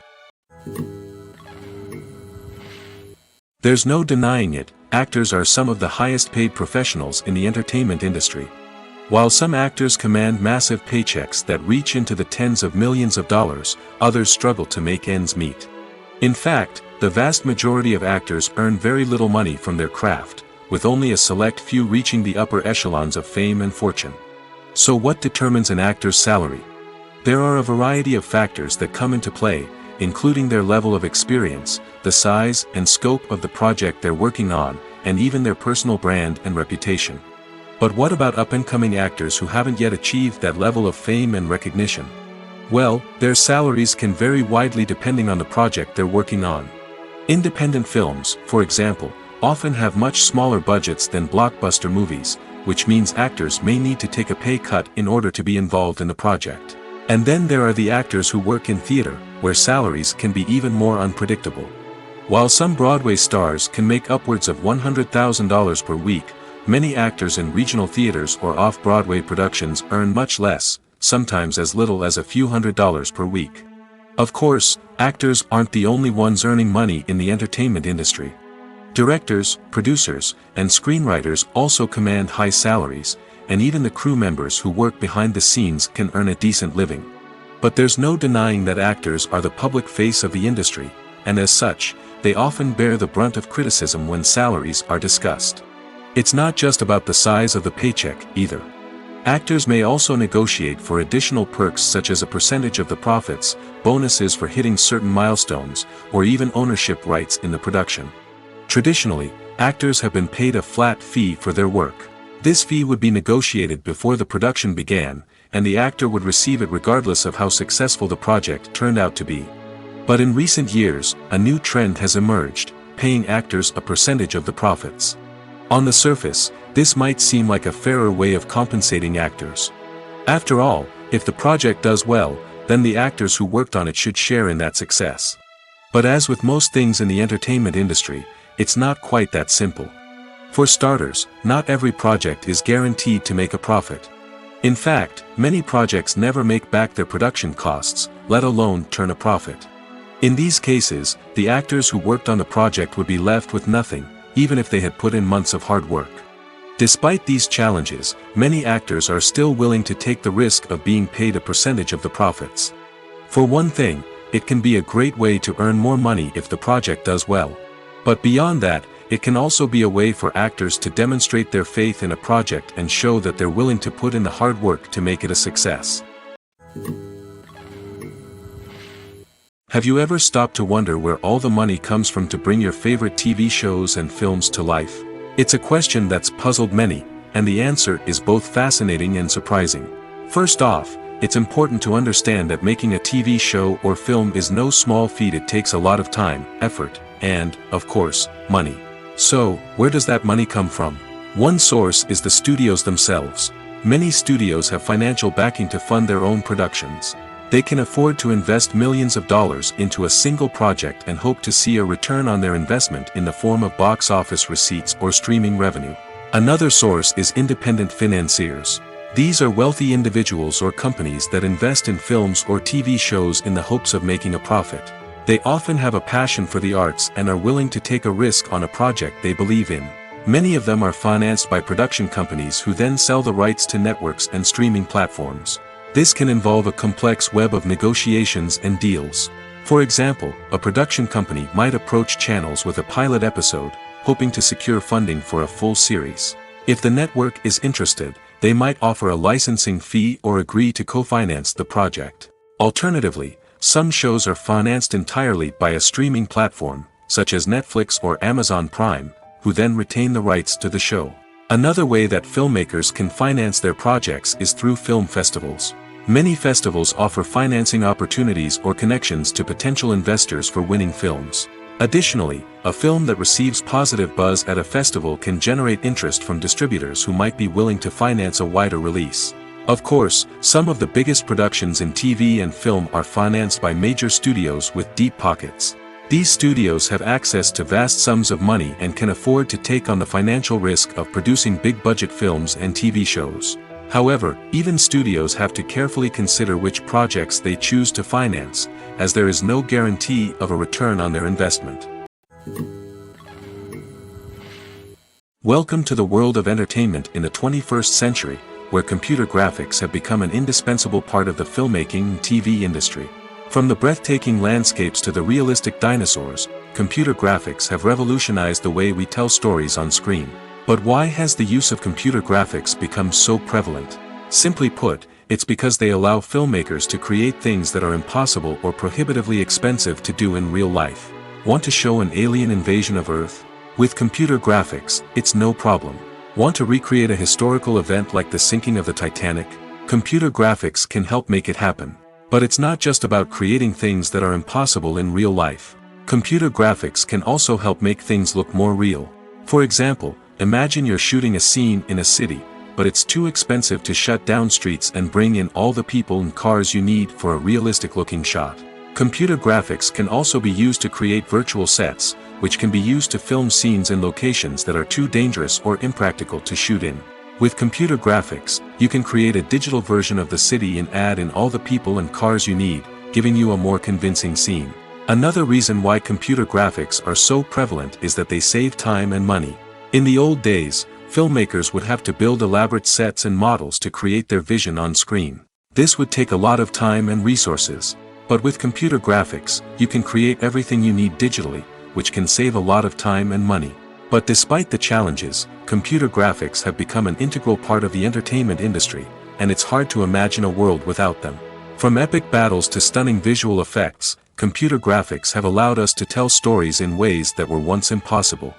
There's no denying it, actors are some of the highest paid professionals in the entertainment industry. While some actors command massive paychecks that reach into the tens of millions of dollars, others struggle to make ends meet. In fact, the vast majority of actors earn very little money from their craft, with only a select few reaching the upper echelons of fame and fortune. So what determines an actor's salary? There are a variety of factors that come into play, including their level of experience, the size and scope of the project they're working on, and even their personal brand and reputation. But what about up-and-coming actors who haven't yet achieved that level of fame and recognition? Well, their salaries can vary widely depending on the project they're working on. Independent films, for example, often have much smaller budgets than blockbuster movies, which means actors may need to take a pay cut in order to be involved in the project. And then there are the actors who work in theater, where salaries can be even more unpredictable. While some Broadway stars can make upwards of $100,000 per week, many actors in regional theaters or off-Broadway productions earn much less, sometimes as little as a few $100s per week. Of course, actors aren't the only ones earning money in the entertainment industry. Directors, producers, and screenwriters also command high salaries, and even the crew members who work behind the scenes can earn a decent living. But there's no denying that actors are the public face of the industry, and as such, they often bear the brunt of criticism when salaries are discussed. It's not just about the size of the paycheck, either. Actors may also negotiate for additional perks such as a percentage of the profits, bonuses for hitting certain milestones, or even ownership rights in the production. Traditionally, actors have been paid a flat fee for their work. This fee would be negotiated before the production began, and the actor would receive it regardless of how successful the project turned out to be. But in recent years, a new trend has emerged, paying actors a percentage of the profits. On the surface, this might seem like a fairer way of compensating actors. After all, if the project does well, then the actors who worked on it should share in that success. But as with most things in the entertainment industry, it's not quite that simple. For starters, not every project is guaranteed to make a profit. In fact, many projects never make back their production costs, let alone turn a profit. In these cases, the actors who worked on the project would be left with nothing, even if they had put in months of hard work. Despite these challenges, many actors are still willing to take the risk of being paid a percentage of the profits. For one thing, it can be a great way to earn more money if the project does well. But beyond that, it can also be a way for actors to demonstrate their faith in a project and show that they're willing to put in the hard work to make it a success. Have you ever stopped to wonder where all the money comes from to bring your favorite TV shows and films to life? It's a question that's puzzled many, and the answer is both fascinating and surprising. First off, it's important to understand that making a TV show or film is no small feat. It takes a lot of time, effort, and, of course, money. So, where does that money come from? One source is the studios themselves. Many studios have financial backing to fund their own productions. They can afford to invest millions of dollars into a single project and hope to see a return on their investment in the form of box office receipts or streaming revenue. Another source is independent financiers. These are wealthy individuals or companies that invest in films or TV shows in the hopes of making a profit. They often have a passion for the arts and are willing to take a risk on a project they believe in. Many of them are financed by production companies who then sell the rights to networks and streaming platforms. This can involve a complex web of negotiations and deals. For example, a production company might approach channels with a pilot episode, hoping to secure funding for a full series. If the network is interested, they might offer a licensing fee or agree to co-finance the project. Alternatively, some shows are financed entirely by a streaming platform, such as Netflix or Amazon Prime, who then retain the rights to the show. Another way that filmmakers can finance their projects is through film festivals. Many festivals offer financing opportunities or connections to potential investors for winning films. Additionally, a film that receives positive buzz at a festival can generate interest from distributors who might be willing to finance a wider release. Of course, some of the biggest productions in TV and film are financed by major studios with deep pockets. These studios have access to vast sums of money and can afford to take on the financial risk of producing big-budget films and TV shows. However, even studios have to carefully consider which projects they choose to finance, as there is no guarantee of a return on their investment. Welcome to the world of entertainment in the 21st century, where computer graphics have become an indispensable part of the filmmaking and TV industry. From the breathtaking landscapes to the realistic dinosaurs, computer graphics have revolutionized the way we tell stories on screen. But why has the use of computer graphics become so prevalent? Simply put, it's because they allow filmmakers to create things that are impossible or prohibitively expensive to do in real life. Want to show an alien invasion of Earth? With computer graphics, it's no problem. Want to recreate a historical event like the sinking of the Titanic? Computer graphics can help make it happen. But it's not just about creating things that are impossible in real life. Computer graphics can also help make things look more real. For example, imagine you're shooting a scene in a city, but it's too expensive to shut down streets and bring in all the people and cars you need for a realistic-looking shot. Computer graphics can also be used to create virtual sets, which can be used to film scenes in locations that are too dangerous or impractical to shoot in. With computer graphics, you can create a digital version of the city and add in all the people and cars you need, giving you a more convincing scene. Another reason why computer graphics are so prevalent is that they save time and money. In the old days, filmmakers would have to build elaborate sets and models to create their vision on screen. This would take a lot of time and resources. But with computer graphics, you can create everything you need digitally, which can save a lot of time and money. But despite the challenges, computer graphics have become an integral part of the entertainment industry, and it's hard to imagine a world without them. From epic battles to stunning visual effects, computer graphics have allowed us to tell stories in ways that were once impossible.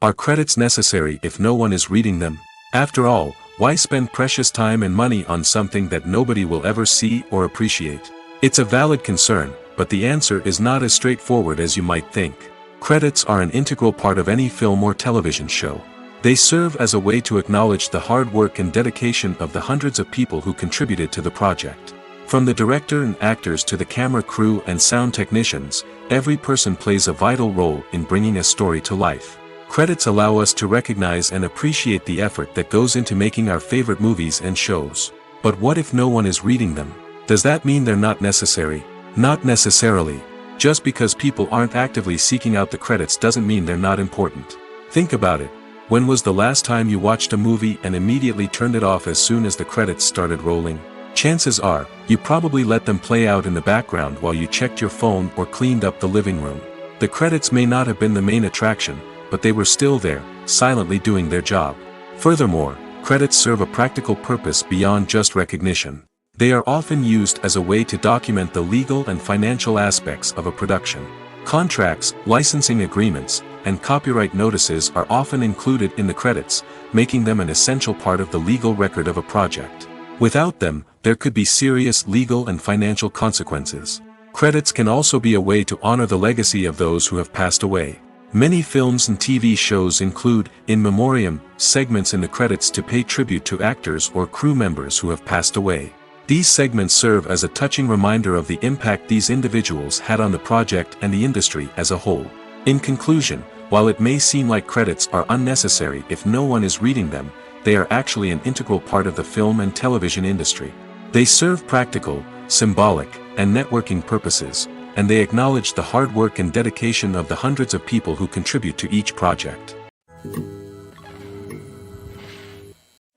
Are credits necessary if no one is reading them? After all, why spend precious time and money on something that nobody will ever see or appreciate? It's a valid concern, but the answer is not as straightforward as you might think. Credits are an integral part of any film or television show. They serve as a way to acknowledge the hard work and dedication of the hundreds of people who contributed to the project. From the director and actors to the camera crew and sound technicians, every person plays a vital role in bringing a story to life. Credits allow us to recognize and appreciate the effort that goes into making our favorite movies and shows. But what if no one is reading them? Does that mean they're not necessary? Not necessarily. Just because people aren't actively seeking out the credits doesn't mean they're not important. Think about it. When was the last time you watched a movie and immediately turned it off as soon as the credits started rolling? Chances are, you probably let them play out in the background while you checked your phone or cleaned up the living room. The credits may not have been the main attraction, but they were still there, silently doing their job. Furthermore, credits serve a practical purpose beyond just recognition. They are often used as a way to document the legal and financial aspects of a production. Contracts, licensing agreements, and copyright notices are often included in the credits, making them an essential part of the legal record of a project. Without them, there could be serious legal and financial consequences. Credits can also be a way to honor the legacy of those who have passed away. Many films and TV shows include, in memoriam, segments in the credits to pay tribute to actors or crew members who have passed away. These segments serve as a touching reminder of the impact these individuals had on the project and the industry as a whole. In conclusion, while it may seem like credits are unnecessary if no one is reading them, they are actually an integral part of the film and television industry. They serve practical, symbolic, and networking purposes, and they acknowledge the hard work and dedication of the hundreds of people who contribute to each project.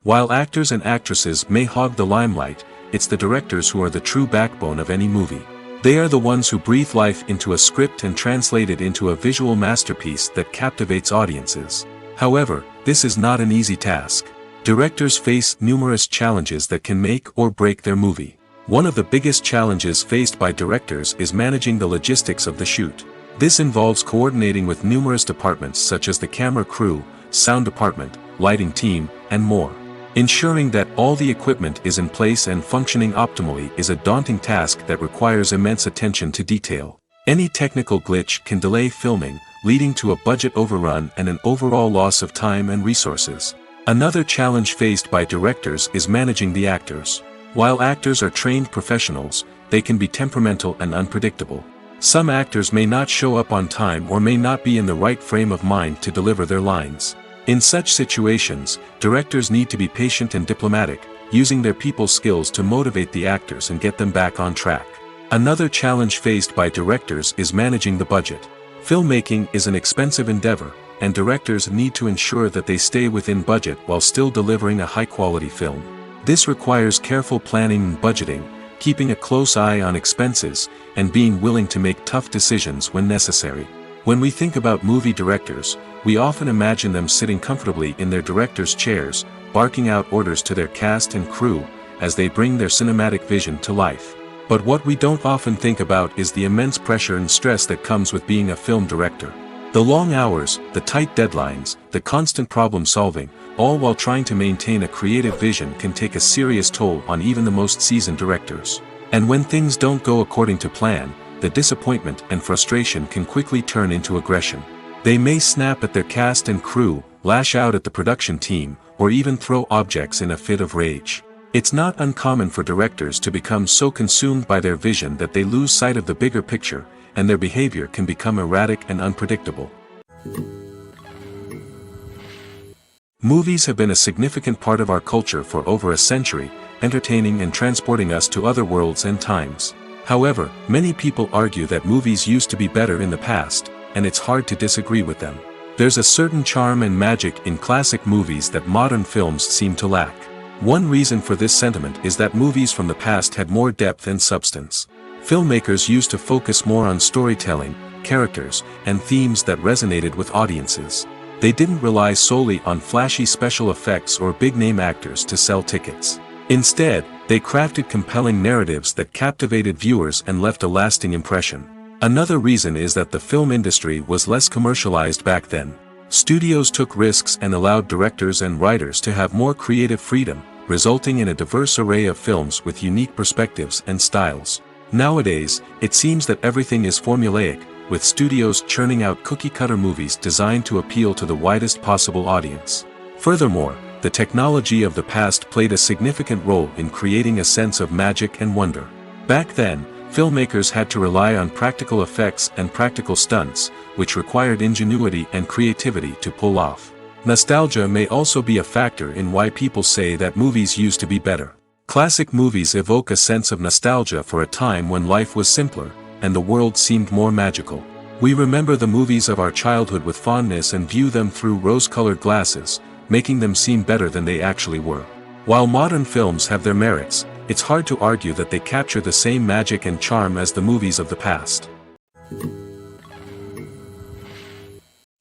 While actors and actresses may hog the limelight, it's the directors who are the true backbone of any movie. They are the ones who breathe life into a script and translate it into a visual masterpiece that captivates audiences. However, this is not an easy task. Directors face numerous challenges that can make or break their movie. One of the biggest challenges faced by directors is managing the logistics of the shoot. This involves coordinating with numerous departments such as the camera crew, sound department, lighting team, and more. Ensuring that all the equipment is in place and functioning optimally is a daunting task that requires immense attention to detail. Any technical glitch can delay filming, leading to a budget overrun and an overall loss of time and resources. Another challenge faced by directors is managing the actors. While actors are trained professionals, they can be temperamental and unpredictable. Some actors may not show up on time or may not be in the right frame of mind to deliver their lines. In such situations, directors need to be patient and diplomatic, using their people skills to motivate the actors and get them back on track. Another challenge faced by directors is managing the budget. Filmmaking is an expensive endeavor, and directors need to ensure that they stay within budget while still delivering a high-quality film. This requires careful planning and budgeting, keeping a close eye on expenses, and being willing to make tough decisions when necessary. When we think about movie directors, we often imagine them sitting comfortably in their director's chairs, barking out orders to their cast and crew, as they bring their cinematic vision to life. But what we don't often think about is the immense pressure and stress that comes with being a film director. The long hours, the tight deadlines, the constant problem solving, all while trying to maintain a creative vision can take a serious toll on even the most seasoned directors. And when things don't go according to plan, the disappointment and frustration can quickly turn into aggression. They may snap at their cast and crew, lash out at the production team, or even throw objects in a fit of rage. It's not uncommon for directors to become so consumed by their vision that they lose sight of the bigger picture, and their behavior can become erratic and unpredictable. Movies have been a significant part of our culture for over a century, entertaining and transporting us to other worlds and times. However, many people argue that movies used to be better in the past, and it's hard to disagree with them. There's a certain charm and magic in classic movies that modern films seem to lack. One reason for this sentiment is that movies from the past had more depth and substance. Filmmakers used to focus more on storytelling, characters, and themes that resonated with audiences. They didn't rely solely on flashy special effects or big-name actors to sell tickets. Instead, they crafted compelling narratives that captivated viewers and left a lasting impression. Another reason is that the film industry was less commercialized back then. Studios took risks and allowed directors and writers to have more creative freedom, resulting in a diverse array of films with unique perspectives and styles. Nowadays, it seems that everything is formulaic, with studios churning out cookie-cutter movies designed to appeal to the widest possible audience. Furthermore, the technology of the past played a significant role in creating a sense of magic and wonder. Back then, filmmakers had to rely on practical effects and practical stunts, which required ingenuity and creativity to pull off. Nostalgia may also be a factor in why people say that movies used to be better. Classic movies evoke a sense of nostalgia for a time when life was simpler, and the world seemed more magical. We remember the movies of our childhood with fondness and view them through rose-colored glasses, making them seem better than they actually were. While modern films have their merits, it's hard to argue that they capture the same magic and charm as the movies of the past.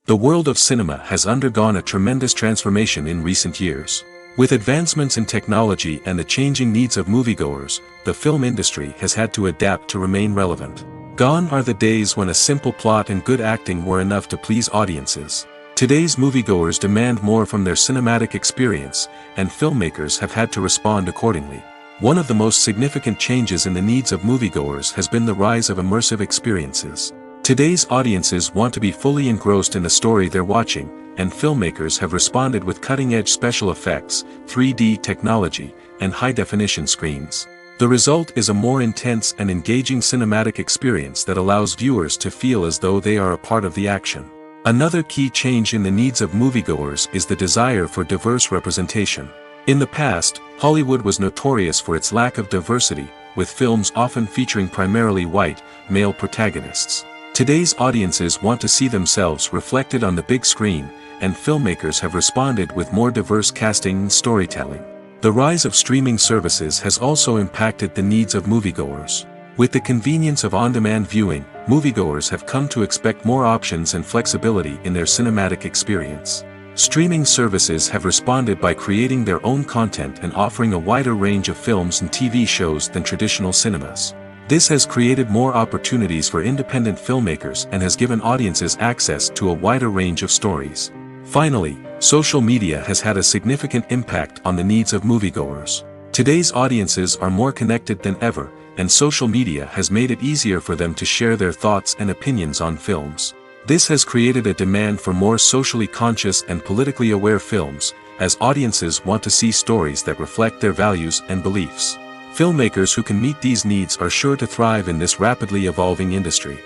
The world of cinema has undergone a tremendous transformation in recent years. With advancements in technology and the changing needs of moviegoers, the film industry has had to adapt to remain relevant. Gone are the days when a simple plot and good acting were enough to please audiences. Today's moviegoers demand more from their cinematic experience, and filmmakers have had to respond accordingly. One of the most significant changes in the needs of moviegoers has been the rise of immersive experiences. Today's audiences want to be fully engrossed in the story they're watching, and filmmakers have responded with cutting-edge special effects, 3D technology, and high-definition screens. The result is a more intense and engaging cinematic experience that allows viewers to feel as though they are a part of the action. Another key change in the needs of moviegoers is the desire for diverse representation. In the past, Hollywood was notorious for its lack of diversity, with films often featuring primarily white, male protagonists. Today's audiences want to see themselves reflected on the big screen, and filmmakers have responded with more diverse casting and storytelling. The rise of streaming services has also impacted the needs of moviegoers. With the convenience of on-demand viewing, moviegoers have come to expect more options and flexibility in their cinematic experience. Streaming services have responded by creating their own content and offering a wider range of films and TV shows than traditional cinemas. This has created more opportunities for independent filmmakers and has given audiences access to a wider range of stories. Finally, social media has had a significant impact on the needs of moviegoers. Today's audiences are more connected than ever, and social media has made it easier for them to share their thoughts and opinions on films. This has created a demand for more socially conscious and politically aware films, as audiences want to see stories that reflect their values and beliefs. Filmmakers who can meet these needs are sure to thrive in this rapidly evolving industry.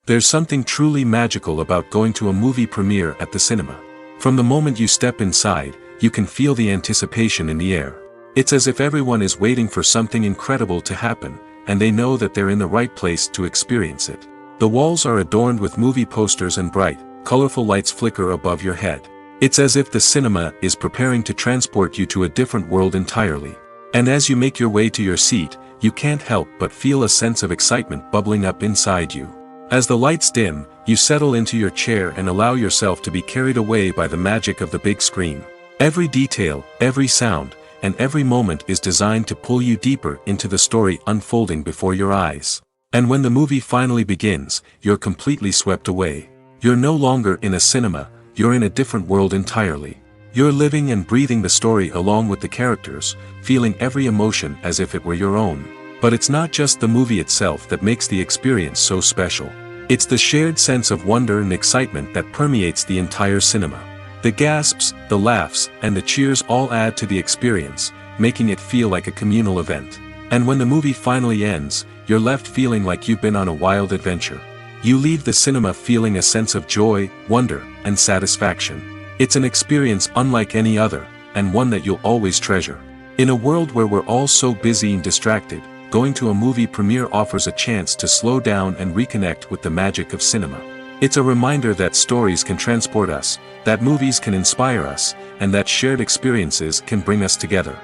There's something truly magical about going to a movie premiere at the cinema. From the moment you step inside, you can feel the anticipation in the air. It's as if everyone is waiting for something incredible to happen, and they know that they're in the right place to experience it. The walls are adorned with movie posters and bright, colorful lights flicker above your head. It's as if the cinema is preparing to transport you to a different world entirely. And as you make your way to your seat, you can't help but feel a sense of excitement bubbling up inside you. As the lights dim, you settle into your chair and allow yourself to be carried away by the magic of the big screen. Every detail, every sound, and every moment is designed to pull you deeper into the story unfolding before your eyes. And when the movie finally begins, you're completely swept away. You're no longer in a cinema, you're in a different world entirely. You're living and breathing the story along with the characters, feeling every emotion as if it were your own. But it's not just the movie itself that makes the experience so special. It's the shared sense of wonder and excitement that permeates the entire cinema. The gasps, the laughs, and the cheers all add to the experience, making it feel like a communal event. And when the movie finally ends, you're left feeling like you've been on a wild adventure. You leave the cinema feeling a sense of joy, wonder, and satisfaction. It's an experience unlike any other, and one that you'll always treasure. In a world where we're all so busy and distracted, going to a movie premiere offers a chance to slow down and reconnect with the magic of cinema. It's a reminder that stories can transport us, that movies can inspire us, and that shared experiences can bring us together.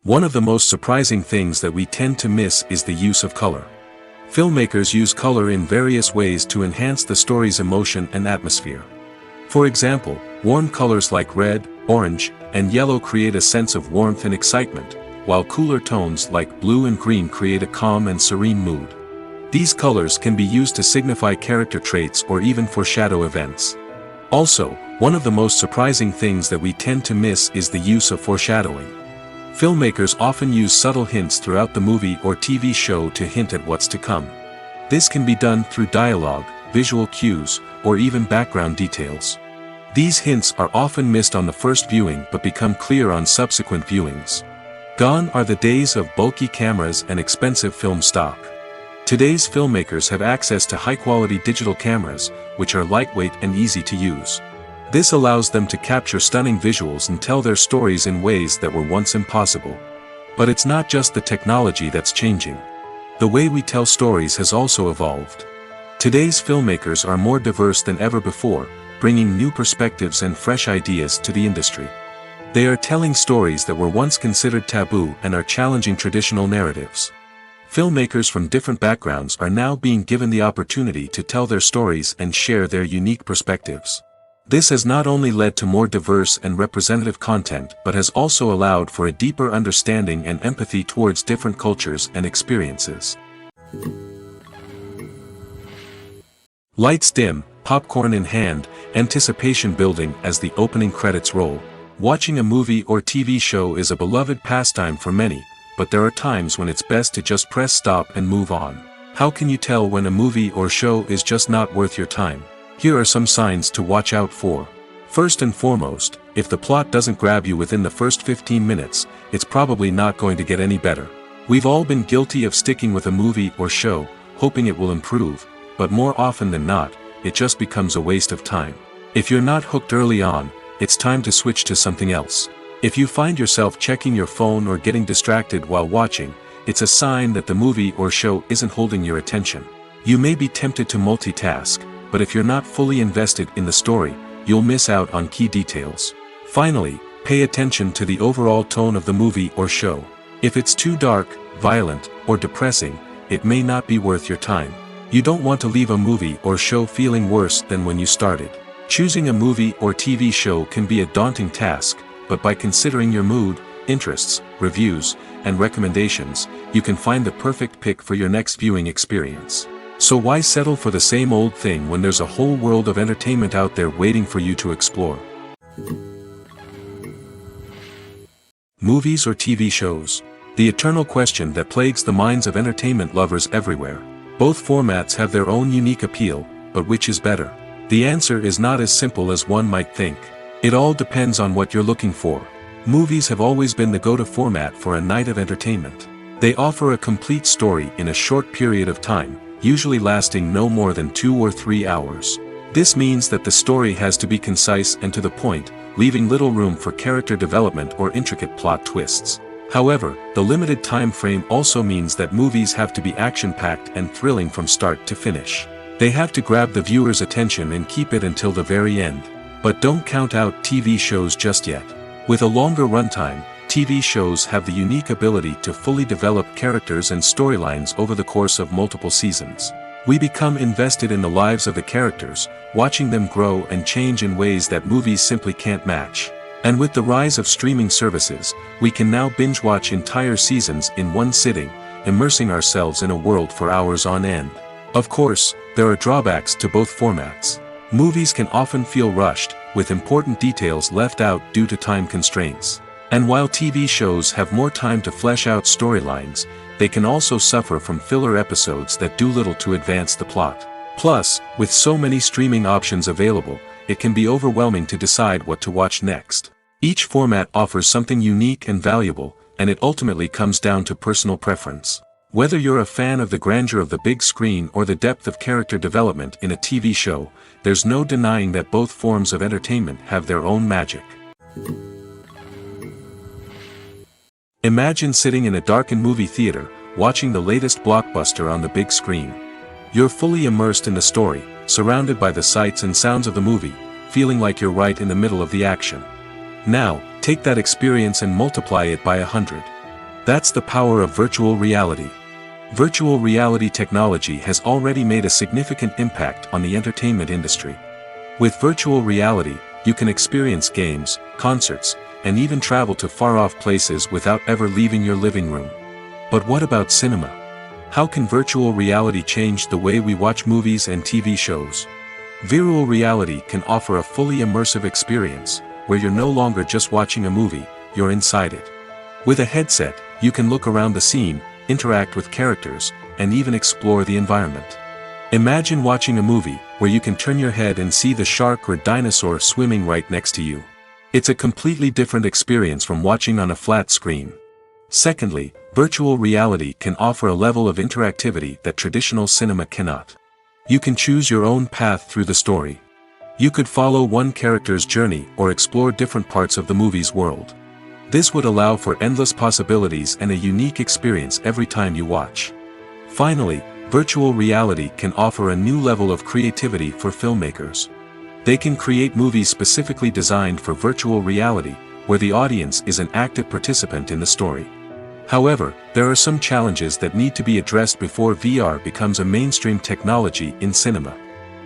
One of the most surprising things that we tend to miss is the use of color. Filmmakers use color in various ways to enhance the story's emotion and atmosphere. For example, warm colors like red, orange, and yellow create a sense of warmth and excitement, while cooler tones like blue and green create a calm and serene mood. These colors can be used to signify character traits or even foreshadow events. Also, one of the most surprising things that we tend to miss is the use of foreshadowing. Filmmakers often use subtle hints throughout the movie or TV show to hint at what's to come. This can be done through dialogue, visual cues, or even background details. These hints are often missed on the first viewing but become clear on subsequent viewings. Gone are the days of bulky cameras and expensive film stock. Today's filmmakers have access to high-quality digital cameras, which are lightweight and easy to use. This allows them to capture stunning visuals and tell their stories in ways that were once impossible. But it's not just the technology that's changing. The way we tell stories has also evolved. Today's filmmakers are more diverse than ever before, bringing new perspectives and fresh ideas to the industry. They are telling stories that were once considered taboo and are challenging traditional narratives. Filmmakers from different backgrounds are now being given the opportunity to tell their stories and share their unique perspectives. This has not only led to more diverse and representative content but has also allowed for a deeper understanding and empathy towards different cultures and experiences. Lights dim, popcorn in hand, anticipation building as the opening credits roll. Watching a movie or TV show is a beloved pastime for many, but there are times when it's best to just press stop and move on. How can you tell when a movie or show is just not worth your time? Here are some signs to watch out for. First and foremost, if the plot doesn't grab you within the first 15 minutes, it's probably not going to get any better. We've all been guilty of sticking with a movie or show, hoping it will improve, but more often than not, it just becomes a waste of time. If you're not hooked early on, it's time to switch to something else. If you find yourself checking your phone or getting distracted while watching, it's a sign that the movie or show isn't holding your attention. You may be tempted to multitask, but if you're not fully invested in the story, you'll miss out on key details. Finally, pay attention to the overall tone of the movie or show. If it's too dark, violent, or depressing, it may not be worth your time. You don't want to leave a movie or show feeling worse than when you started. Choosing a movie or TV show can be a daunting task, but by considering your mood, interests, reviews, and recommendations, you can find the perfect pick for your next viewing experience. So why settle for the same old thing when there's a whole world of entertainment out there waiting for you to explore? Movies or TV shows? The eternal question that plagues the minds of entertainment lovers everywhere. Both formats have their own unique appeal, but which is better? The answer is not as simple as one might think. It all depends on what you're looking for. Movies have always been the go-to format for a night of entertainment. They offer a complete story in a short period of time, usually lasting no more than 2 or 3 hours. This means that the story has to be concise and to the point, leaving little room for character development or intricate plot twists. However, the limited time frame also means that movies have to be action-packed and thrilling from start to finish. They have to grab the viewer's attention and keep it until the very end. But don't count out TV shows just yet. With a longer runtime, TV shows have the unique ability to fully develop characters and storylines over the course of multiple seasons. We become invested in the lives of the characters, watching them grow and change in ways that movies simply can't match. And with the rise of streaming services, we can now binge-watch entire seasons in one sitting, immersing ourselves in a world for hours on end. Of course, there are drawbacks to both formats. Movies can often feel rushed, with important details left out due to time constraints. And while TV shows have more time to flesh out storylines, they can also suffer from filler episodes that do little to advance the plot. Plus, with so many streaming options available, it can be overwhelming to decide what to watch next. Each format offers something unique and valuable, and it ultimately comes down to personal preference. Whether you're a fan of the grandeur of the big screen or the depth of character development in a TV show, there's no denying that both forms of entertainment have their own magic. Imagine sitting in a darkened movie theater, watching the latest blockbuster on the big screen. You're fully immersed in the story, surrounded by the sights and sounds of the movie, feeling like you're right in the middle of the action. Now, take that experience and multiply it by 100. That's the power of virtual reality. Virtual reality technology has already made a significant impact on the entertainment industry. With virtual reality, you can experience games, concerts, and even travel to far-off places without ever leaving your living room. But what about cinema? How can virtual reality change the way we watch movies and TV shows? Virtual reality can offer a fully immersive experience, where you're no longer just watching a movie, you're inside it. With a headset, you can look around the scene, interact with characters, and even explore the environment. Imagine watching a movie where you can turn your head and see the shark or dinosaur swimming right next to you. It's a completely different experience from watching on a flat screen. Secondly, virtual reality can offer a level of interactivity that traditional cinema cannot. You can choose your own path through the story. You could follow one character's journey or explore different parts of the movie's world. This would allow for endless possibilities and a unique experience every time you watch. Finally, virtual reality can offer a new level of creativity for filmmakers. They can create movies specifically designed for virtual reality, where the audience is an active participant in the story. However, there are some challenges that need to be addressed before VR becomes a mainstream technology in cinema.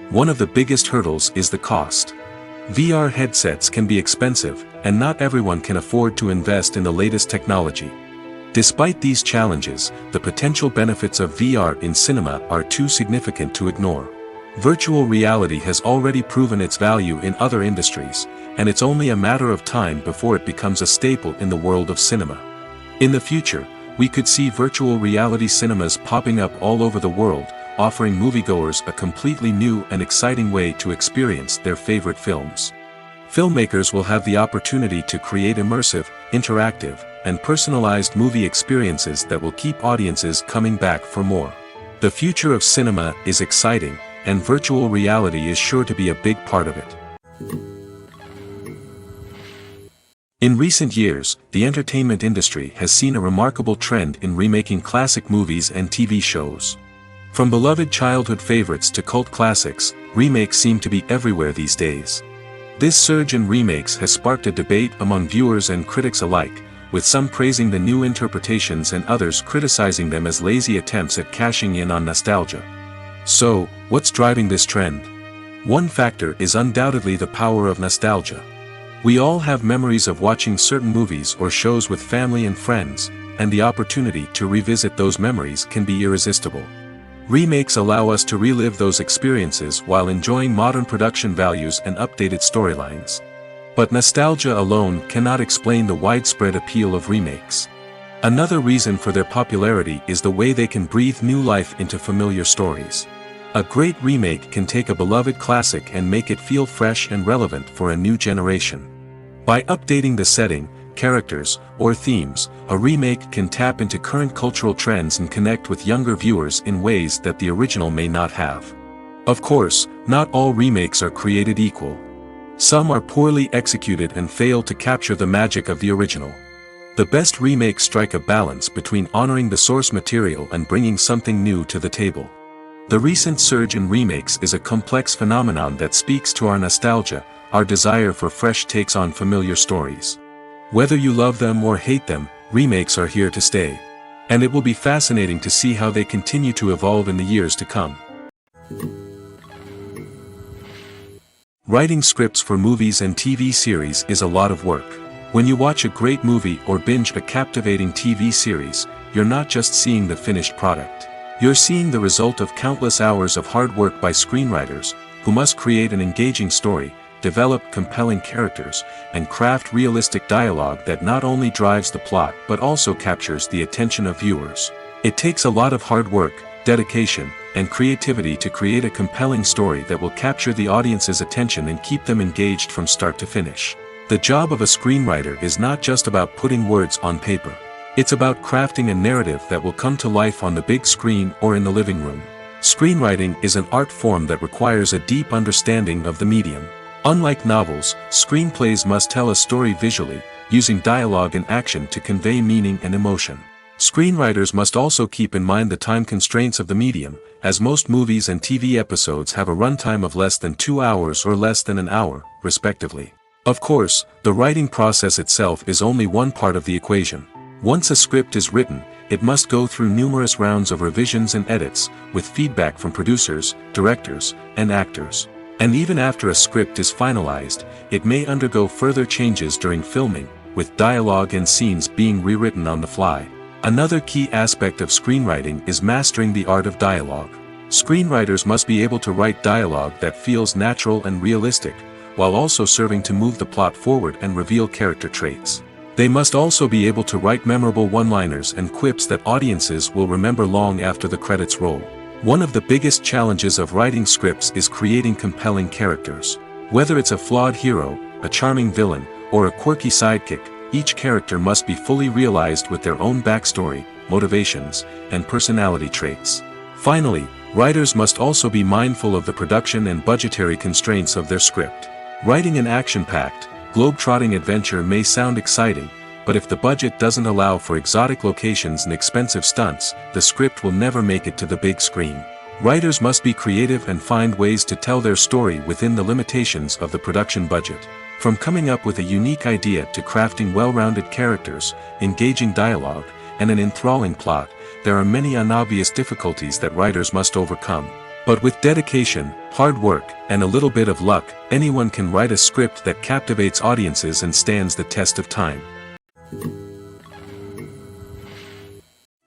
One of the biggest hurdles is the cost. VR headsets can be expensive, and not everyone can afford to invest in the latest technology. Despite these challenges, the potential benefits of VR in cinema are too significant to ignore. Virtual reality has already proven its value in other industries, and it's only a matter of time before it becomes a staple in the world of cinema. In the future, we could see virtual reality cinemas popping up all over the world, offering moviegoers a completely new and exciting way to experience their favorite films. Filmmakers will have the opportunity to create immersive, interactive, and personalized movie experiences that will keep audiences coming back for more. The future of cinema is exciting, and virtual reality is sure to be a big part of it. In recent years, the entertainment industry has seen a remarkable trend in remaking classic movies and TV shows. From beloved childhood favorites to cult classics, remakes seem to be everywhere these days. This surge in remakes has sparked a debate among viewers and critics alike, with some praising the new interpretations and others criticizing them as lazy attempts at cashing in on nostalgia. So, what's driving this trend? One factor is undoubtedly the power of nostalgia. We all have memories of watching certain movies or shows with family and friends, and the opportunity to revisit those memories can be irresistible. Remakes allow us to relive those experiences while enjoying modern production values and updated storylines. But nostalgia alone cannot explain the widespread appeal of remakes. Another reason for their popularity is the way they can breathe new life into familiar stories. A great remake can take a beloved classic and make it feel fresh and relevant for a new generation. By updating the setting, characters, or themes, a remake can tap into current cultural trends and connect with younger viewers in ways that the original may not have. Of course, not all remakes are created equal. Some are poorly executed and fail to capture the magic of the original. The best remakes strike a balance between honoring the source material and bringing something new to the table. The recent surge in remakes is a complex phenomenon that speaks to our nostalgia, our desire for fresh takes on familiar stories. Whether you love them or hate them, remakes are here to stay. And it will be fascinating to see how they continue to evolve in the years to come. Writing scripts for movies and TV series is a lot of work. When you watch a great movie or binge a captivating TV series, you're not just seeing the finished product. You're seeing the result of countless hours of hard work by screenwriters, who must create an engaging story, develop compelling characters, and craft realistic dialogue that not only drives the plot but also captures the attention of viewers. It takes a lot of hard work, dedication, and creativity to create a compelling story that will capture the audience's attention and keep them engaged from start to finish. The job of a screenwriter is not just about putting words on paper. It's about crafting a narrative that will come to life on the big screen or in the living room. Screenwriting is an art form that requires a deep understanding of the medium. Unlike novels, screenplays must tell a story visually, using dialogue and action to convey meaning and emotion. Screenwriters must also keep in mind the time constraints of the medium, as most movies and TV episodes have a runtime of less than 2 hours or less than an hour, respectively. Of course, the writing process itself is only one part of the equation. Once a script is written, it must go through numerous rounds of revisions and edits, with feedback from producers, directors, and actors. And even after a script is finalized, it may undergo further changes during filming, with dialogue and scenes being rewritten on the fly. Another key aspect of screenwriting is mastering the art of dialogue. Screenwriters must be able to write dialogue that feels natural and realistic, while also serving to move the plot forward and reveal character traits. They must also be able to write memorable one-liners and quips that audiences will remember long after the credits roll. One of the biggest challenges of writing scripts is creating compelling characters. Whether it's a flawed hero, a charming villain, or a quirky sidekick, each character must be fully realized with their own backstory, motivations, and personality traits. Finally, writers must also be mindful of the production and budgetary constraints of their script. Writing an action-packed, globe-trotting adventure may sound exciting, but if the budget doesn't allow for exotic locations and expensive stunts, the script will never make it to the big screen. Writers must be creative and find ways to tell their story within the limitations of the production budget. From coming up with a unique idea to crafting well-rounded characters, engaging dialogue, and an enthralling plot, there are many unobvious difficulties that writers must overcome. But with dedication, hard work, and a little bit of luck, anyone can write a script that captivates audiences and stands the test of time.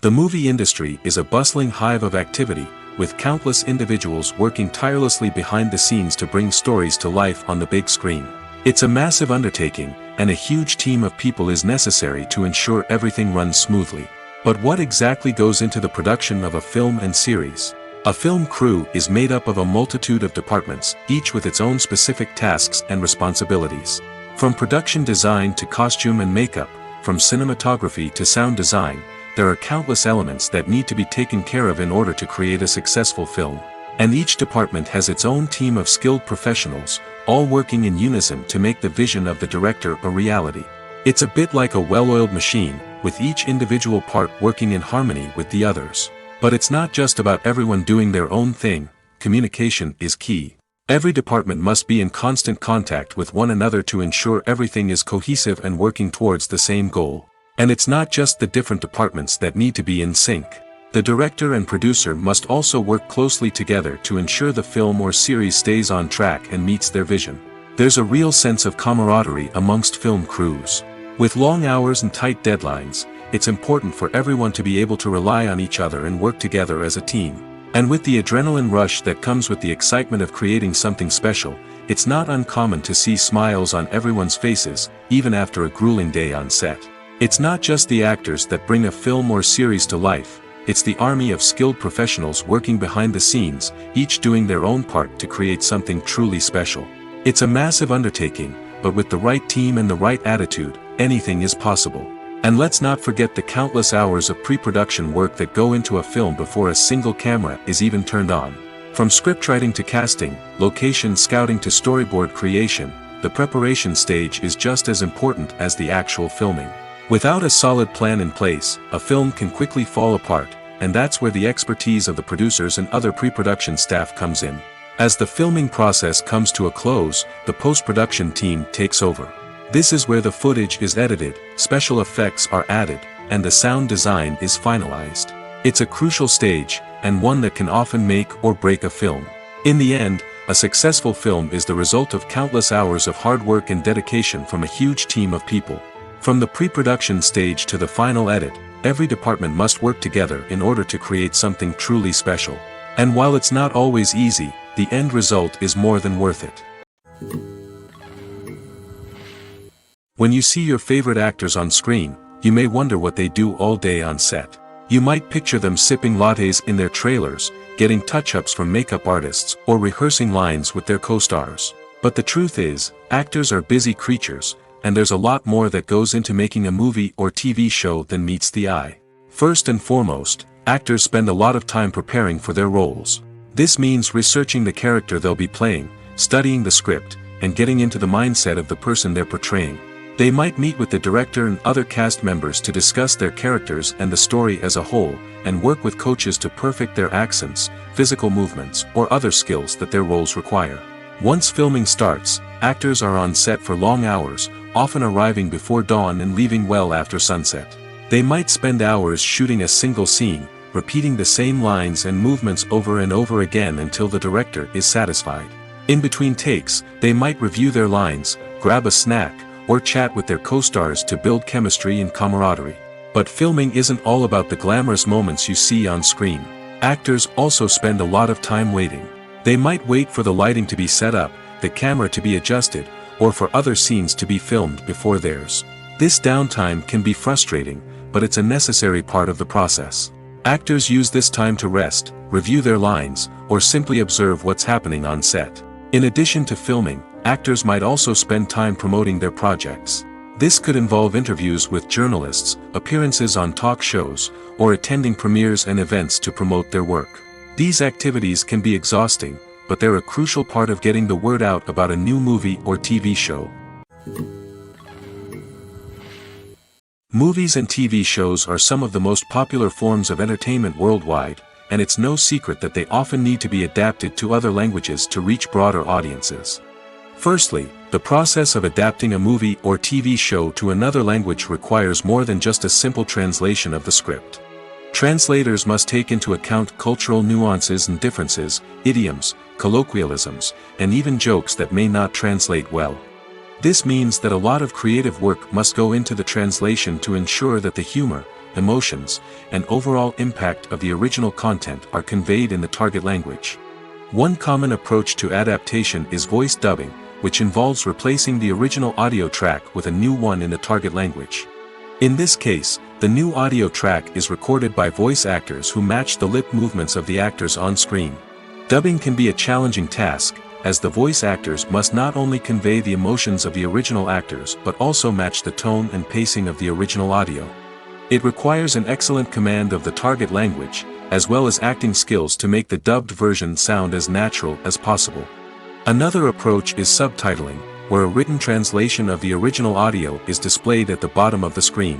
The movie industry is a bustling hive of activity, with countless individuals working tirelessly behind the scenes to bring stories to life on the big screen. It's a massive undertaking, and a huge team of people is necessary to ensure everything runs smoothly. But what exactly goes into the production of a film and series? A film crew is made up of a multitude of departments, each with its own specific tasks and responsibilities. From production design to costume and makeup, from cinematography to sound design, there are countless elements that need to be taken care of in order to create a successful film. And each department has its own team of skilled professionals, all working in unison to make the vision of the director a reality. It's a bit like a well-oiled machine, with each individual part working in harmony with the others. But it's not just about everyone doing their own thing. Communication is key. Every department must be in constant contact with one another to ensure everything is cohesive and working towards the same goal. And it's not just the different departments that need to be in sync. The director and producer must also work closely together to ensure the film or series stays on track and meets their vision. There's a real sense of camaraderie amongst film crews. With long hours and tight deadlines, it's important for everyone to be able to rely on each other and work together as a team. And with the adrenaline rush that comes with the excitement of creating something special, it's not uncommon to see smiles on everyone's faces, even after a grueling day on set. It's not just the actors that bring a film or series to life. It's the army of skilled professionals working behind the scenes, each doing their own part to create something truly special. It's a massive undertaking, but with the right team and the right attitude, anything is possible. And let's not forget the countless hours of pre-production work that go into a film before a single camera is even turned on. From scriptwriting to casting, location scouting to storyboard creation, the preparation stage is just as important as the actual filming. Without a solid plan in place, a film can quickly fall apart, and that's where the expertise of the producers and other pre-production staff comes in. As the filming process comes to a close, the post-production team takes over. This is where the footage is edited, special effects are added, and the sound design is finalized. It's a crucial stage, and one that can often make or break a film. In the end, a successful film is the result of countless hours of hard work and dedication from a huge team of people. From the pre-production stage to the final edit, every department must work together in order to create something truly special. And while it's not always easy, the end result is more than worth it. When you see your favorite actors on screen, you may wonder what they do all day on set. You might picture them sipping lattes in their trailers, getting touch-ups from makeup artists, or rehearsing lines with their co-stars. But the truth is, actors are busy creatures, and there's a lot more that goes into making a movie or TV show than meets the eye. First and foremost, actors spend a lot of time preparing for their roles. This means researching the character they'll be playing, studying the script, and getting into the mindset of the person they're portraying. They might meet with the director and other cast members to discuss their characters and the story as a whole, and work with coaches to perfect their accents, physical movements, or other skills that their roles require. Once filming starts, actors are on set for long hours, often arriving before dawn and leaving well after sunset. They might spend hours shooting a single scene, repeating the same lines and movements over and over again until the director is satisfied. In between takes, they might review their lines, grab a snack, or chat with their co-stars to build chemistry and camaraderie. But filming isn't all about the glamorous moments you see on screen. Actors also spend a lot of time waiting. They might wait for the lighting to be set up, the camera to be adjusted, or for other scenes to be filmed before theirs. This downtime can be frustrating, but it's a necessary part of the process. Actors use this time to rest, review their lines, or simply observe what's happening on set. In addition to filming, actors might also spend time promoting their projects. This could involve interviews with journalists, appearances on talk shows, or attending premieres and events to promote their work. These activities can be exhausting, but they're a crucial part of getting the word out about a new movie or TV show. Movies and TV shows are some of the most popular forms of entertainment worldwide, and it's no secret that they often need to be adapted to other languages to reach broader audiences. Firstly, the process of adapting a movie or TV show to another language requires more than just a simple translation of the script. Translators must take into account cultural nuances and differences, idioms, colloquialisms, and even jokes that may not translate well. This means that a lot of creative work must go into the translation to ensure that the humor, emotions, and overall impact of the original content are conveyed in the target language. One common approach to adaptation is voice dubbing, which involves replacing the original audio track with a new one in the target language. In this case, the new audio track is recorded by voice actors who match the lip movements of the actors on screen. Dubbing can be a challenging task, as the voice actors must not only convey the emotions of the original actors but also match the tone and pacing of the original audio. It requires an excellent command of the target language, as well as acting skills to make the dubbed version sound as natural as possible. Another approach is subtitling, where a written translation of the original audio is displayed at the bottom of the screen.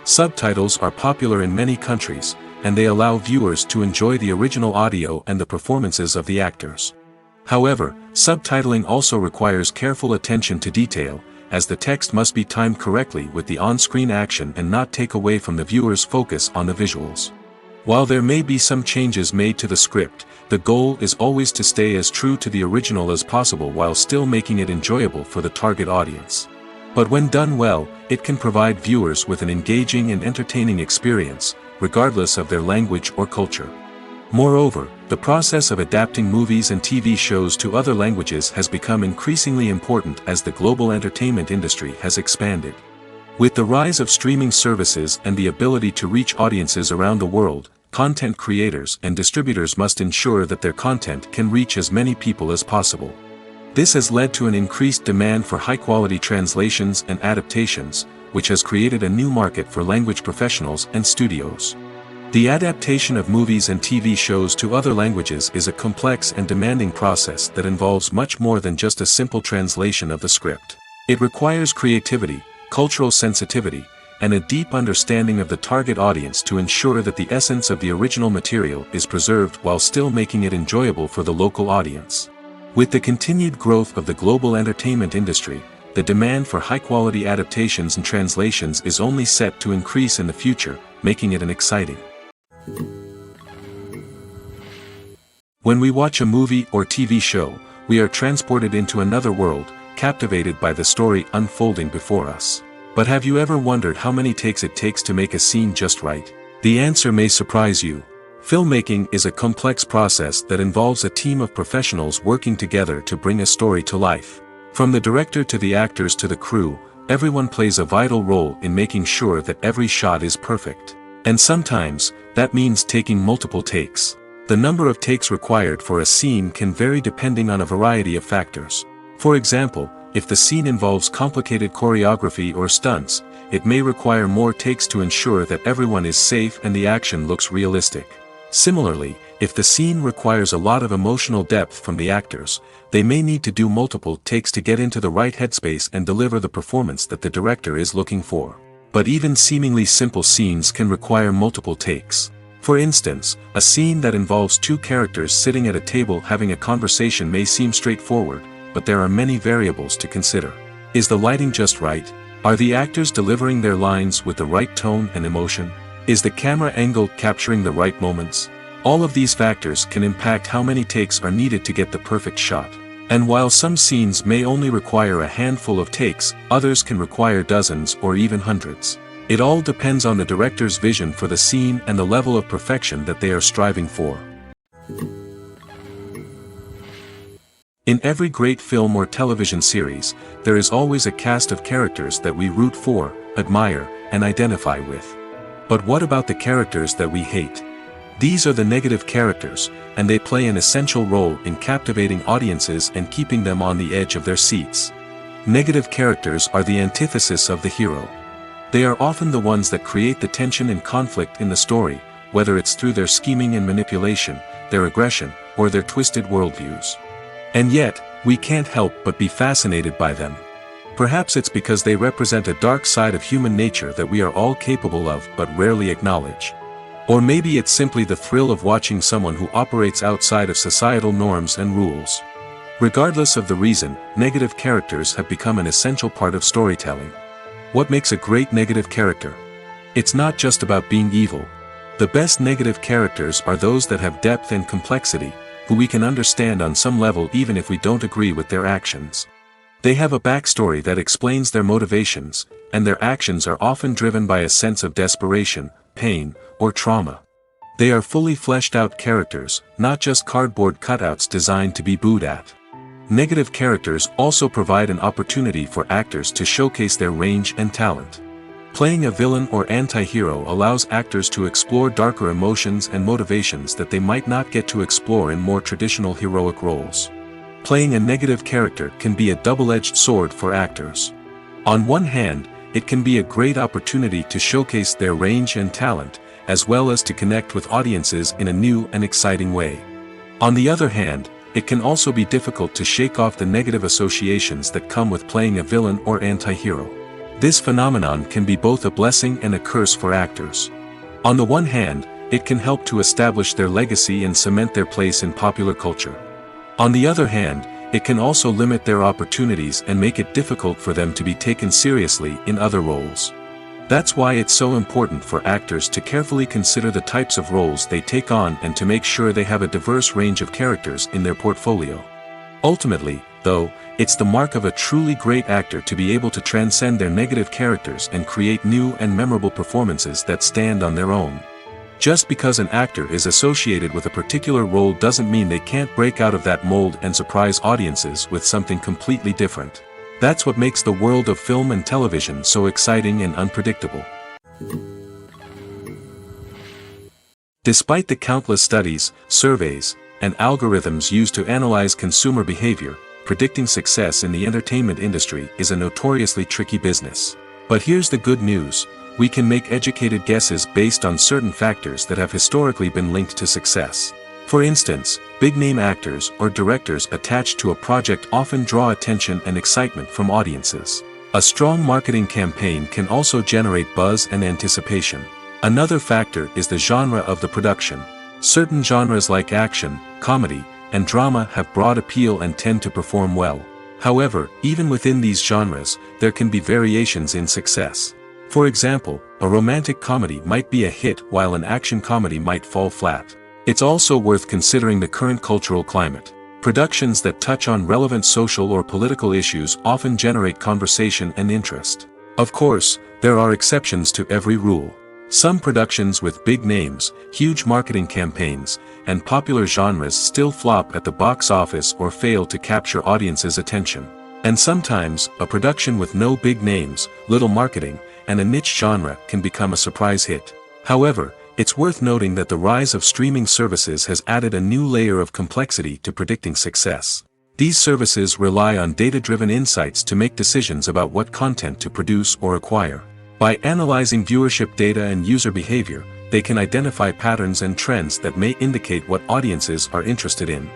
Subtitles are popular in many countries, and they allow viewers to enjoy the original audio and the performances of the actors. However, subtitling also requires careful attention to detail, as the text must be timed correctly with the on-screen action and not take away from the viewer's focus on the visuals. While there may be some changes made to the script, the goal is always to stay as true to the original as possible while still making it enjoyable for the target audience. But when done well, it can provide viewers with an engaging and entertaining experience, regardless of their language or culture. Moreover, the process of adapting movies and TV shows to other languages has become increasingly important as the global entertainment industry has expanded. With the rise of streaming services and the ability to reach audiences around the world, content creators and distributors must ensure that their content can reach as many people as possible. This has led to an increased demand for high-quality translations and adaptations, which has created a new market for language professionals and studios. The adaptation of movies and TV shows to other languages is a complex and demanding process that involves much more than just a simple translation of the script. It requires creativity, cultural sensitivity, and a deep understanding of the target audience to ensure that the essence of the original material is preserved while still making it enjoyable for the local audience. With the continued growth of the global entertainment industry, the demand for high-quality adaptations and translations is only set to increase in the future, making it an exciting. When we watch a movie or TV show, we are transported into another world, captivated by the story unfolding before us. But have you ever wondered how many takes it takes to make a scene just right? The answer may surprise you. Filmmaking is a complex process that involves a team of professionals working together to bring a story to life. From the director to the actors to the crew, everyone plays a vital role in making sure that every shot is perfect. And sometimes, that means taking multiple takes. The number of takes required for a scene can vary depending on a variety of factors. For example, if the scene involves complicated choreography or stunts, it may require more takes to ensure that everyone is safe and the action looks realistic. Similarly, if the scene requires a lot of emotional depth from the actors, they may need to do multiple takes to get into the right headspace and deliver the performance that the director is looking for. But even seemingly simple scenes can require multiple takes. For instance, a scene that involves two characters sitting at a table having a conversation may seem straightforward, but there are many variables to consider. Is the lighting just right? Are the actors delivering their lines with the right tone and emotion? Is the camera angle capturing the right moments? All of these factors can impact how many takes are needed to get the perfect shot. And while some scenes may only require a handful of takes, others can require dozens or even hundreds. It all depends on the director's vision for the scene and the level of perfection that they are striving for. In every great film or television series, there is always a cast of characters that we root for, admire, and identify with. But what about the characters that we hate? These are the negative characters, and they play an essential role in captivating audiences and keeping them on the edge of their seats. Negative characters are the antithesis of the hero. They are often the ones that create the tension and conflict in the story, whether it's through their scheming and manipulation, their aggression, or their twisted worldviews. And yet, we can't help but be fascinated by them. Perhaps it's because they represent a dark side of human nature that we are all capable of but rarely acknowledge. Or maybe it's simply the thrill of watching someone who operates outside of societal norms and rules. Regardless of the reason, negative characters have become an essential part of storytelling. What makes a great negative character? It's not just about being evil. The best negative characters are those that have depth and complexity, who we can understand on some level even if we don't agree with their actions. They have a backstory that explains their motivations, and their actions are often driven by a sense of desperation, pain, or trauma. They are fully fleshed out characters, not just cardboard cutouts designed to be booed at. Negative characters also provide an opportunity for actors to showcase their range and talent. Playing a villain or anti-hero allows actors to explore darker emotions and motivations that they might not get to explore in more traditional heroic roles. Playing a negative character can be a double-edged sword for actors. On one hand, it can be a great opportunity to showcase their range and talent, as well as to connect with audiences in a new and exciting way. On the other hand, it can also be difficult to shake off the negative associations that come with playing a villain or anti-hero. This phenomenon can be both a blessing and a curse for actors. On the one hand, it can help to establish their legacy and cement their place in popular culture. On the other hand, it can also limit their opportunities and make it difficult for them to be taken seriously in other roles. That's why it's so important for actors to carefully consider the types of roles they take on and to make sure they have a diverse range of characters in their portfolio. Ultimately, though, it's the mark of a truly great actor to be able to transcend their negative characters and create new and memorable performances that stand on their own. Just because an actor is associated with a particular role doesn't mean they can't break out of that mold and surprise audiences with something completely different. That's what makes the world of film and television so exciting and unpredictable. Despite the countless studies, surveys, and algorithms used to analyze consumer behavior, predicting success in the entertainment industry is a notoriously tricky business. But here's the good news: we can make educated guesses based on certain factors that have historically been linked to success. For instance, big-name actors or directors attached to a project often draw attention and excitement from audiences. A strong marketing campaign can also generate buzz and anticipation. Another factor is the genre of the production. Certain genres like action, comedy, and drama have broad appeal and tend to perform well. However, even within these genres, there can be variations in success. For example, a romantic comedy might be a hit while an action comedy might fall flat. It's also worth considering the current cultural climate. Productions that touch on relevant social or political issues often generate conversation and interest. Of course, there are exceptions to every rule. Some productions with big names, huge marketing campaigns, and popular genres still flop at the box office or fail to capture audiences' attention. And sometimes, a production with no big names, little marketing, and a niche genre can become a surprise hit. However, it's worth noting that the rise of streaming services has added a new layer of complexity to predicting success. These services rely on data-driven insights to make decisions about what content to produce or acquire. By analyzing viewership data and user behavior, they can identify patterns and trends that may indicate what audiences are interested in.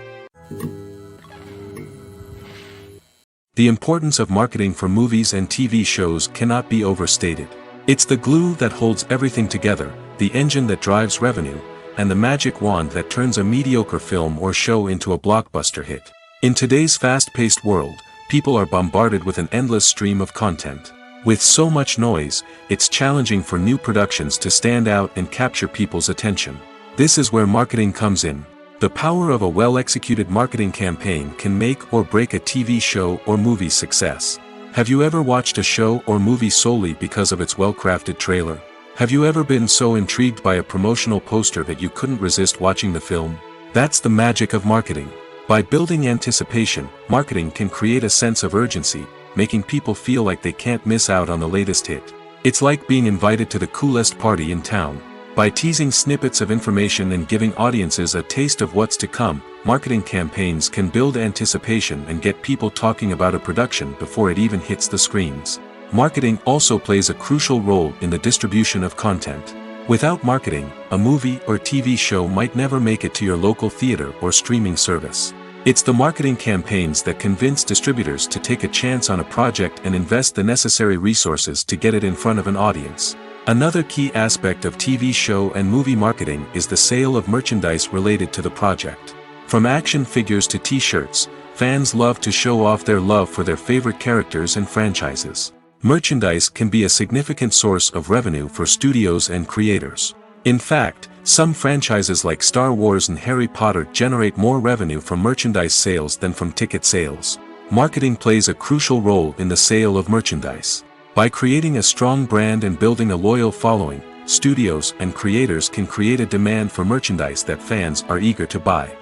The importance of marketing for movies and TV shows cannot be overstated. It's the glue that holds everything together, the engine that drives revenue, and the magic wand that turns a mediocre film or show into a blockbuster hit. In today's fast-paced world, people are bombarded with an endless stream of content. With so much noise, it's challenging for new productions to stand out and capture people's attention. This is where marketing comes in. The power of a well-executed marketing campaign can make or break a TV show or movie's success. Have you ever watched a show or movie solely because of its well-crafted trailer? Have you ever been so intrigued by a promotional poster that you couldn't resist watching the film? That's the magic of marketing. By building anticipation, marketing can create a sense of urgency, making people feel like they can't miss out on the latest hit. It's like being invited to the coolest party in town. By teasing snippets of information and giving audiences a taste of what's to come, marketing campaigns can build anticipation and get people talking about a production before it even hits the screens. Marketing also plays a crucial role in the distribution of content. Without marketing, a movie or TV show might never make it to your local theater or streaming service. It's the marketing campaigns that convince distributors to take a chance on a project and invest the necessary resources to get it in front of an audience. Another key aspect of TV show and movie marketing is the sale of merchandise related to the project. From action figures to t-shirts, fans love to show off their love for their favorite characters and franchises. Merchandise can be a significant source of revenue for studios and creators. In fact, some franchises like Star Wars and Harry Potter generate more revenue from merchandise sales than from ticket sales. Marketing plays a crucial role in the sale of merchandise. By creating a strong brand and building a loyal following, studios and creators can create a demand for merchandise that fans are eager to buy.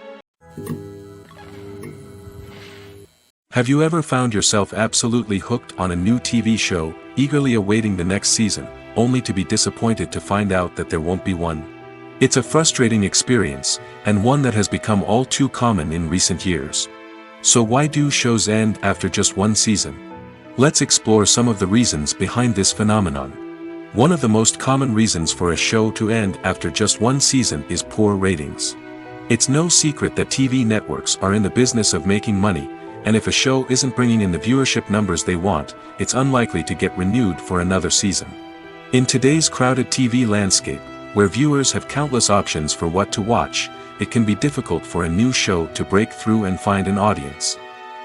Have you ever found yourself absolutely hooked on a new TV show, eagerly awaiting the next season, only to be disappointed to find out that there won't be one? It's a frustrating experience, and one that has become all too common in recent years. So why do shows end after just one season? Let's explore some of the reasons behind this phenomenon. One of the most common reasons for a show to end after just one season is poor ratings. It's no secret that TV networks are in the business of making money, and if a show isn't bringing in the viewership numbers they want, it's unlikely to get renewed for another season. In today's crowded TV landscape, where viewers have countless options for what to watch, it can be difficult for a new show to break through and find an audience.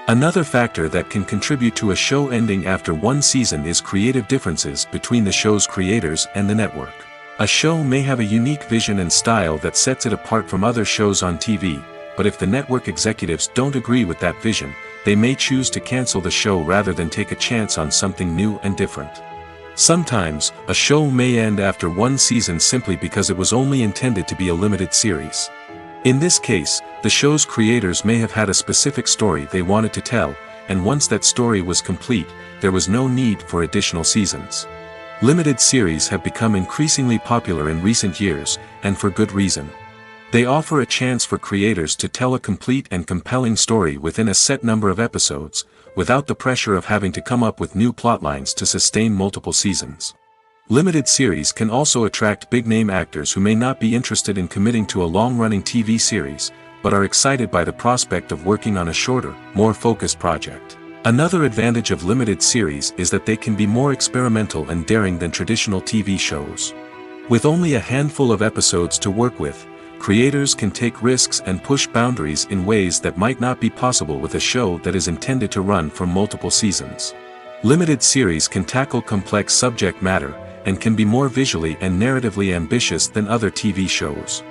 Another factor that can contribute to a show ending after one season is creative differences between the show's creators and the network. A show may have a unique vision and style that sets it apart from other shows on TV, but if the network executives don't agree with that vision, they may choose to cancel the show rather than take a chance on something new and different. Sometimes, a show may end after one season simply because it was only intended to be a limited series. In this case, the show's creators may have had a specific story they wanted to tell, and once that story was complete, there was no need for additional seasons. Limited series have become increasingly popular in recent years, and for good reason. They offer a chance for creators to tell a complete and compelling story within a set number of episodes, without the pressure of having to come up with new plotlines to sustain multiple seasons. Limited series can also attract big-name actors who may not be interested in committing to a long-running TV series, but are excited by the prospect of working on a shorter, more focused project. Another advantage of limited series is that they can be more experimental and daring than traditional TV shows. With only a handful of episodes to work with, creators can take risks and push boundaries in ways that might not be possible with a show that is intended to run for multiple seasons. Limited series can tackle complex subject matter, and can be more visually and narratively ambitious than other TV shows.